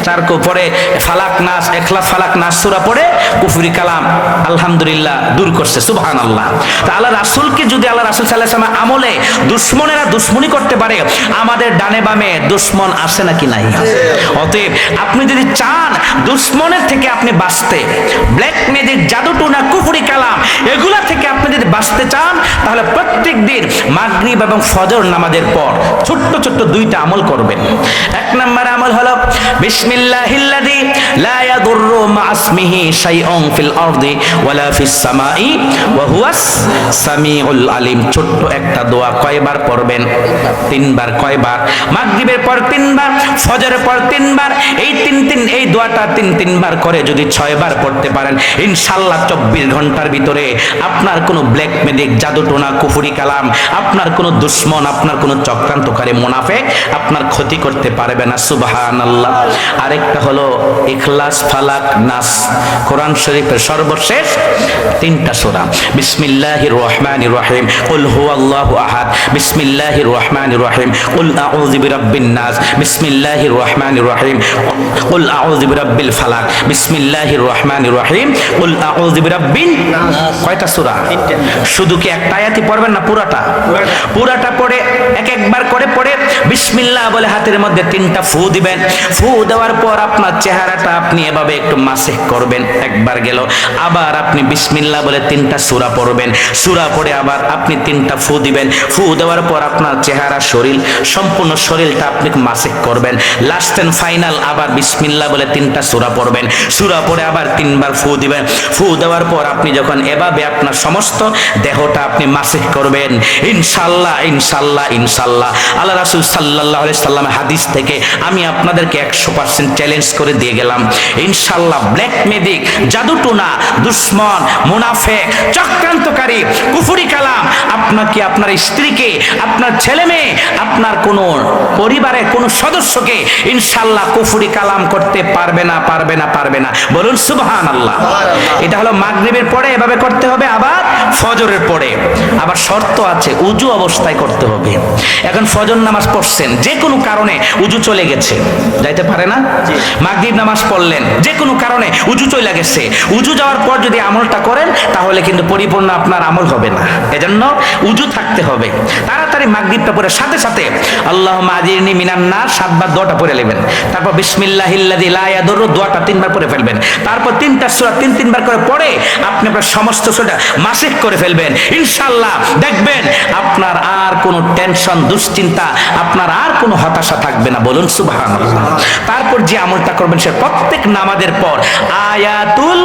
চারকো পরে ফালাক নাস, ইখলাস ফালাক নাস সূরা পড়ে কুফরি কালাম আলহামদুলিল্লাহ দূর করছে। সুবহানাল্লাহ। তা আল্লাহ রাসূলকে যদি আল্লাহ রাসূল সাল্লাল্লাহু আলাইহি ওয়াসাল্লাম আমলে দুশমনেরা দুশমনি করতে পারে, আমাদের ডানে বামে দুশমন আছে নাকি নাই? অতএব আপনি যদি চান দুশমনের থেকে আপনি বাঁচতে, ব্ল্যাক ম্যাজিক, জাদুটোনা, কুফরি কালাম এগুলা থেকে আপনি যদি বাঁচতে চান, তাহলে প্রত্যেকদিন মাগরিব এবং ফজর নামাজের পর ছোট্ট ছোট্ট 2টা আমল করবেন। 1 নম্বর আমল হলো বিসমিল্লাহিল্লাযী লা ইয়াদুররু মা ইসমিহি শাইউন ফিল আরদি ওয়ালা ফিস সামাই ওয়া হুয়াস সামিউল আলিম। ছোট্ট একটা দোয়া। কয়বার পড়বেন? 3 বার। কয়বার? মাগরিবের পর 3 বার, ফজরের পর 3 বার। এই দোয়াটা 3 বার করে যদি 6 বার পড়তে পারেন, ইনশাআল্লাহ 24 ঘন্টার ভিতরে আপনার কোনো ব্ল্যাক ম্যাজিক, জাদুটোনা, কুফরি কালাম, আপনার কোনো দুশমন, আপনার কোনো চক্রান্তকারী মুনাফিক আপনার ক্ষতি করতে পারবে না। সুবহানাল্লাহ। আরেকটা হলো ইখলাস ফালাক নাস, কোরআন শরীফের সর্বশেষ 3টা সূরা। বিসমিল্লাহির রহমানির রহিম, কুল হুয়াল্লাহু আহাদ, বিসমিল্লাহির রহমানির রহিম, কুল আউযু বিরাব্বিন নাস, বিসমিল্লাহির রহমানির রহিম, কুল আউযু বিরাব্বিল ফালাক, বিসমিল্লাহির রহমানির রহিম, কুল আউযু বিরাব্বিন নাস। কয়টা সূরা? শুধু কি একটা আয়াতই পড়বেন না পুরাটা? পুরাটা পড়ে একবার করে পড়ে বিসমিল্লাহ বলে হাতের মধ্যে 3টা ফু দিবেন। ফু দেওয়ার পর আপনার চেহারাটা আপনি এভাবে একটু মাসিহ করবেন। একবার গেল, আবার আপনি বিসমিল্লাহ বলে 3টা সূরা পড়বেন। সূরা পড়ে আবার আপনি 3টা ফু দিবেন। ফু দেওয়ার পর আপনার চেহারা, শরীর, সম্পূর্ণ শরীরটা আপনি মাসিহ করবেন। লাস্ট এন্ড ফাইনাল আবার বিসমিল্লাহ বলে 3টা সূরা পড়বেন। সূরা পড়ে আবার 3 বার ফু দিবেন। ফু দেওয়ার পর আপনি যখন এভাবে আপনার সমস্ত দেহটা আপনি মাসিহ করবেন, ইনশাআল্লাহ ইনশাআল্লাহ ইনশাআল্লাহ আল্লাহ রাসূল সাল্লাল্লাহু আলাইহি সাল্লামের হাদিস থেকে আমি আপনাদেরকে 100% চ্যালেঞ্জ করে দিয়ে গেলাম, ইনশাআল্লাহ ব্ল্যাক ম্যাজিক, জাদুটোনা, দুশ্মন, মুনাফিক, চক্রান্তকারী, কুফরি কালাম আপনাকে, আপনার স্ত্রীকে, আপনার ছেলে মেয়ে, আপনার কোনো পরিবারের কোনো সদস্যকে ইনশাআল্লাহ কুফরি কালাম করতে পারবে না, পারবে না, পারবে না। বলুন সুবহানাল্লাহ। এটা হলো মাগরিবের পরে এভাবে করতে হবে, আবার ফজরের পরে। আবার শর্ত আছে, উজু অবস্থায় করতে হবে। এখন ফজর নামাজ পড়ছেন, যে কোনো কারণে উজু চলে গেছে, যাইতে পারে না। মাগরিব নামাজ পড়লেন, যে কোনো কারণে উজু চলে গেছে, উজু যাওয়ার পর যদি আমলটা করেন তাহলে কিন্তু পরিপূর্ণ আপনার আমল হবে না। এজন্য উজু থাকতে হবে। তাড়াতাড়ি মাগরিবটা পড়ে সাথে সাথে আল্লাহুম্মা আজিরনি মিনান নার 7 বার দোয়াটা পড়ে নেবেন। তারপর বিসমিল্লাহিল্লাযী লা ইয়াদুররু দোয়াটা 3 বার পড়ে ফেলবেন। তারপর 3টা সূরা 3 বার করে পড়ে আপনি আপনার সমস্ত সূরা মাসিক করে ফেলবেন। ইনশাআল্লাহ দেখবেন আপনার আর কোনো টেনশন, দুশ্চিন্তা, আপনার আর কোনো হতাশা থাকবে না। বলুন সুবহানাল্লাহ। তারপর যে আমলটা করবেন, সে প্রত্যেক নামাজের পর আয়াতুল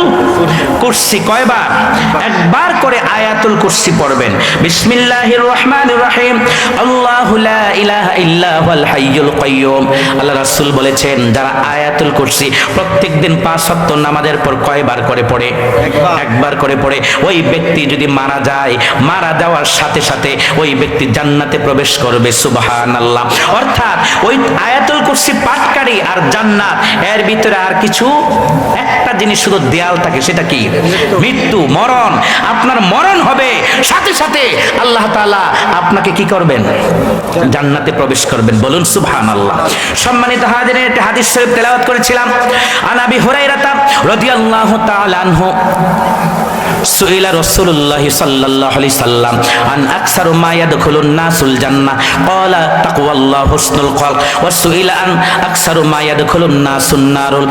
কুরসি কয়বার? একবার করে আয়াতুল কুরসি পড়বেন। বিসমিল্লাহির রহমানির রহিম, আল্লাহু লা ইলাহা ইল্লা হুয়াল হাইয়ুল কাইয়্যুম। আল্লাহ রাসূল বলেছেন, যারা আয়াতুল কুরসি প্রত্যেকদিন 5 ওয়াক্ত নামাজের পর কয়বার করে পড়ে? একবার করে পড়ে। ওই ব্যক্তি যদি মারা যায়, মারা যাওয়ার সাথে সাথে ওই ব্যক্তি জান্নাতে প্রবেশ করবে। সুবহানাল্লাহ। অর্থাৎ ওই আয়াতুল কুরসি পাঠকারী আর জান্নাত, এর ভিতরে আর কিছু একটা জিনিস শুধু দেয়াল থাকে, সেটা কি? মৃত্যু, মরণ। আপনার মরণ হবে, সাথে সাথে আল্লাহ তাআলা আপনাকে কি করবেন? জান্নাতে প্রবেশ করবেন। বলুন সুবহানাল্লাহ। সম্মানিত হাজিরিন, একটা হাদিস শরীফ তেলাওয়াত করেছিলাম। আন আবি হুরায়রা রাদিয়াল্লাহু তাআলা আনহু সুইলা রাসূলুল্লাহ সাল্লাল্লাহু আলাইহি সাল্লাম আন আকসারু মা ইয়াদখুলুন নাসুল জান্নাহ ক্বালা তাকওয়াল্লাহ হুসনুল কলব ওয়া সুইলা আন আকসারু মা ইয়াদখুলুন নাসুন নারুল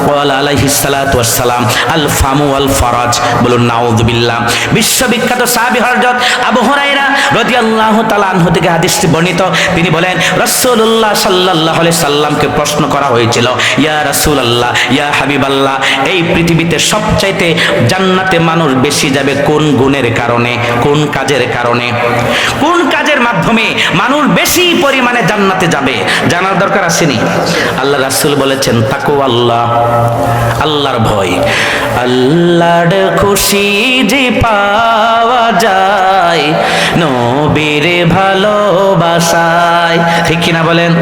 ক্বালা আলাইহিস সালাতু ওয়াস সালাম আল ফামু ওয়াল ফারাজ। বলুন নাউযুবিল্লাহ। বিশ্ববিখ্যাত সাহাবী হযরত আবু হুরায়রা রাদিয়াল্লাহু তাআলা আনহু থেকে হাদিসটি বর্ণিত। তিনি বলেন, রাসূলুল্লাহ সাল্লাল্লাহু আলাইহি সাল্লামকে প্রশ্ন করা হয়েছিল, ইয়া রাসূলুল্লাহ, ইয়া হাবিবাল্লাহ, এই পৃথিবীতে সবচাইতে জান্নাতে মানুষ বেশি যাবে কোন গুণের কারণে, কোন কাজের কারণে, কোন কাজের মাধ্যমে মানুষ বেশি পরিমাণে জান্নাতে যাবে? জানার দরকার আসেনি? আল্লাহ রাসূল বলেছেন, তাকওয়াল্লাহ, আল্লাহর ভয়। আল্লাহর খুশি যে পাওয়া যায় নবীর ভালোবাসায়। ঠিক কিনা বলেন?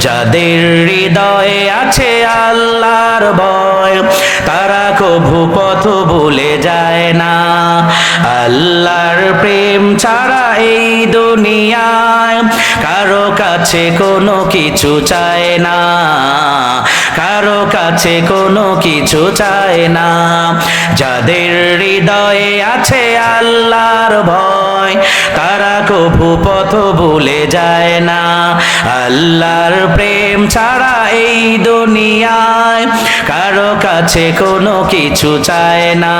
যাদের হৃদয়ে আছে আল্লাহর ভয়, তারা কভু পথ ভুলে যায় না। আল্লাহর প্রেম ছাড়া এই দুনিয়ায় কারো কাছে কোনো কিছু চায় না, কারো কাছে কোনো কিছু চায় না। যাদের হৃদয়ে আছে আল্লাহর ভয়, তারা কভু পথ ভুলে যায় না। আল্লাহর প্রেম ছাড়া এই দুনিয়ায় কারো কাছে কোনো কিছু চায় না,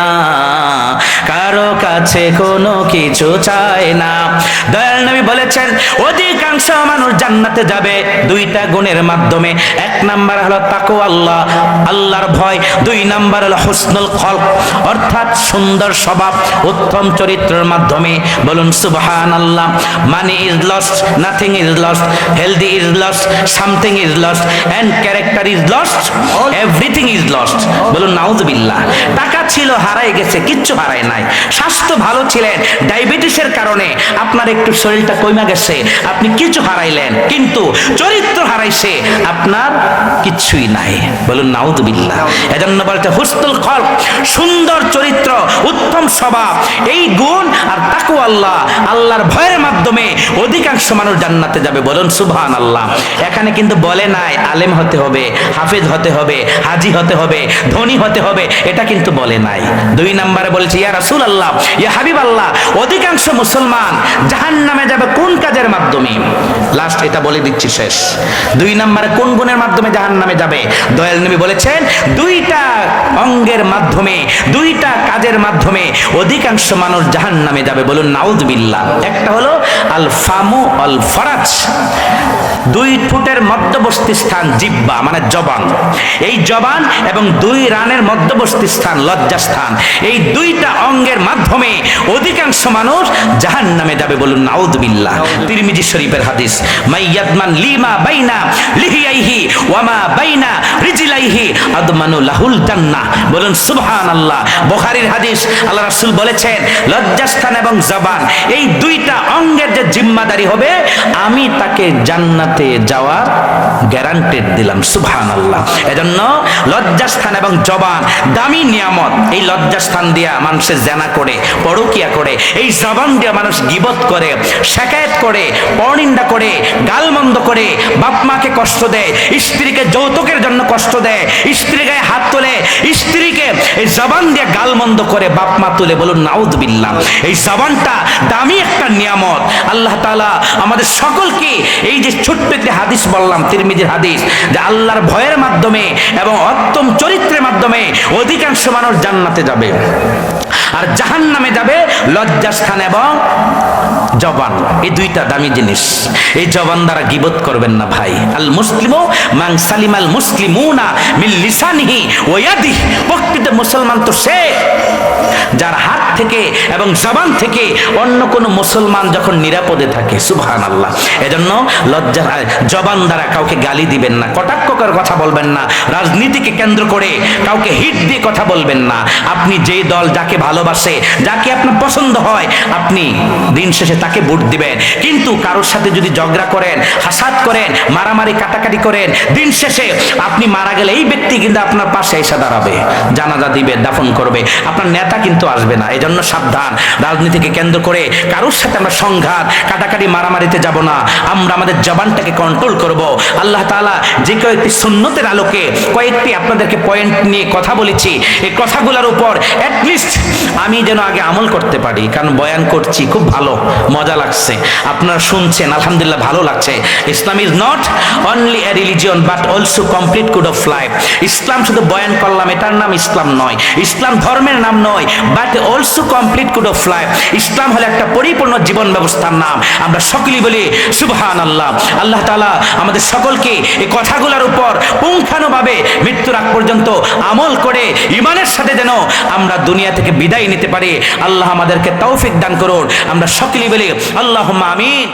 কারো কাছে কোনো কিছু চায় না। দয়াল নবী বলেছেন, অধিকাংশ মানুষ জান্নাতে যাবে 2টা গুণের মাধ্যমে। 1 নাম্বার হলো তাকওয়াল্লাহ, আল্লাহর ভয়। 2 নাম্বার হলো হুসনুল খলক, অর্থাৎ সুন্দর স্বভাব, উত্তম চরিত্রের মাধ্যমে। বলুন সুবহানাল্লাহ। Money is lost, nothing is lost, healthy is lost, something is lost, and character is lost, everything is lost. বলুন নাউযুবিল্লাহ। টাকা ছিল, হারাই গেছে, কিচ্ছু হারায় নাই। স্বাস্থ্য ভালো ছিলেন, ডায়াবেটিসের কারণে আপনার একটু শরীরটা কমে গেছে, আপনি কিছু হারাইলেন, কিন্তু চরিত্র হারাইছে, আপনার কিচ্ছুই নাই। বলুন নাউযুবিল্লাহ। এজন্য বলতে হুসনুল খলক, সুন্দর চরিত্র, উত্তম স্বভাব, এই গুণ আর তাকওয়াল্লাহ, আল্লাহর ভয়ের মাধ্যমে অধিকাংশ মানুষ জান্নাতে যাবে। বলুন সুবহানাল্লাহ। এখানে কিন্তু বলে নাই আলেম হতে হবে, হাফেজ হতে হবে, হাজি হতে হবে, ধনী হতে হবে, এটা কিন্তু বলে নাই। 2 নম্বরে বলেছে, ইয়া রাসূলুল্লাহ, ইয়া হাবিবাল্লাহ, অধিকাংশ মুসলমান জাহান্নামে যাবে কোন কাজের মাধ্যমে? লাস্ট এটা বলে দিচ্ছি, শেষ। 2 নম্বরে কোন গুণের মাধ্যমে জাহান্নামে যাবে? দয়াল নবী বলেছেন, 2টা অঙ্গের মাধ্যমে, 2টা কাজের মাধ্যমে অধিকাংশ মানুষ জাহান্নামে যাবে। বলুন নাউযুবিল্লাহ। একটা হলো আল ফামু আল ফারাজ, 2 ফুটের মধ্যবর্তী স্থান জিহ্বা মানে জবান। এই জবান এবং 2 রানের মধ্যবর্তী স্থান লজ্জাস্থান, এই 2টা অঙ্গের মাধ্যমে অধিকাংশ মানুষ জাহান্নামে যাবে। বলুন নাউযুবিল্লাহ। তিরমিজি শরীফের হাদিস, মাইয়াদমান লিমা বাইনা লিহিয়াইহি ওয়া মা বাইনা রিজলা ইলাইহি আদমানু লাহুল জান্নাহ। বলুন সুবহানাল্লাহ। বুখারীর হাদিস, আল্লাহ রাসূল বলেছেন লজ্জাস্থান এবং জবান এই দুইটা অঙ্গের যে জিম্মাদারি হবে আমি তাকে জান্নাতে যাওয়ার গ্যারান্টেড দিলাম। সুবহানাল্লাহ। এজন্য লজ্জাস্থান এবং জবান দামি নিয়ামত। এই লজ্জাস্থান দিয়া মানুষে জেনা করে, পরকিয়া করে, এই জবান দিয়া মানুষ গীবত করে, শিকায়ত করে, পরনিন্দা করে, গালমন্দ করে, বাপ মাকে কষ্ট দেয়, স্ত্রীকে যৌতুকের জন্য কষ্ট দেয়, স্ত্রীর গায়ে হাত তোলে, স্ত্রীকে এই জবান দিয়ে গালমন্দ করে বাপ মা তুলে। বলুন নাউযুবিল্লাহ। এই জবানটা দামি একটা নিয়ামত। আল্লাহ তাআলা আমাদের সকলকে এই যে ছোট্ট একটি হাদিস বললাম, তিরমিজির হাদিস, যে আল্লাহর ভয়ের মাধ্যমে এবং উত্তম চরিত্রের মাধ্যমে অধিকাংশ মানুষ জান্নাতে যাবে, আর জাহান্নামে যাবে লজ্জাস্থান এবং জবান। এই দুইটা দামি জিনিস। এই জবান দ্বারা গীবত করবেন না ভাই। আল মুসলিমু মান সালিমাল মুসলিমুনা মিন লিসানিহি ওয়া ইয়াদিহি। প্রকৃত মুসলমান তো সে যার হাত থেকে এবং জবান থেকে অন্য কোনো মুসলমান যখন নিরাপদে থাকে। সুবহানাল্লাহ। এজন্য জবান দ্বারা কাউকে গালি দিবেন না, কটাক্ষ করে কথা বলবেন না, রাজনীতিকে কেন্দ্র করে কাউকে হিট দিয়ে কথা বলবেন না। আপনি যেই দল যাকে ভালোবাসে, যাকে আপনার পছন্দ হয়, আপনি দিন শেষে তাকে ভোট দিবেন। কিন্তু কারোর সাথে যদি ঝগড়া করেন, হাসাদ করেন, মারামারি কাটাকাটি করেন, দিন শেষে আপনি মারা গেলে এই ব্যক্তি কিন্তু আপনার পাশে এসে দাঁড়াবে, জানাজা দিবে, দাফন করবে, আপনার নেতা কিন্তু আসবে না। এজন্য সাবধান। রাজনীতিকে কেন্দ্র করে কারোর সাথে আমরা সংঘাত, কাটাকাটি, মারামারিতে যাব না। আমরা আমাদের জবানটাকে কন্ট্রোল করব। আল্লাহ তাআলা যে কয়েকটি সুন্নতের আলোকে কয়েকটি আপনাদেরকে পয়েন্ট নিয়ে কথা বলেছি, এই কথাগুলোর উপর অ্যাটলিস্ট আমি যেন আগে আমল করতে পারি। কারণ বয়ান করছি, খুব ভালো, মজা লাগছে, আপনারা শুনছেন, আলহামদুলিল্লাহ ভালো লাগছে। Islam is not only a religion but also complete code of life. ইসলাম শুধু বয়ান করলাম এটার নাম ইসলাম নয়, ইসলাম ধর্মের নাম নয়, but also complete code of life. ইসলাম হলো একটা পরিপূর্ণ জীবন ব্যবস্থার নাম। আমরা সকলেই বলি সুবহানাল্লাহ। আল্লাহ তাআলা আমাদের সকলকে এই কথাগুলোর উপর পুঙ্খানুভাবে মৃত্যুর আগ পর্যন্ত আমল করে ঈমানের সাথে যেন আমরা দুনিয়া থেকে বিদায় নিতে পারি। আল্লাহ আমাদেরকে তৌফিক দান করুন। আমরা সকলেই বলি আল্লাহুম্মা আমিন।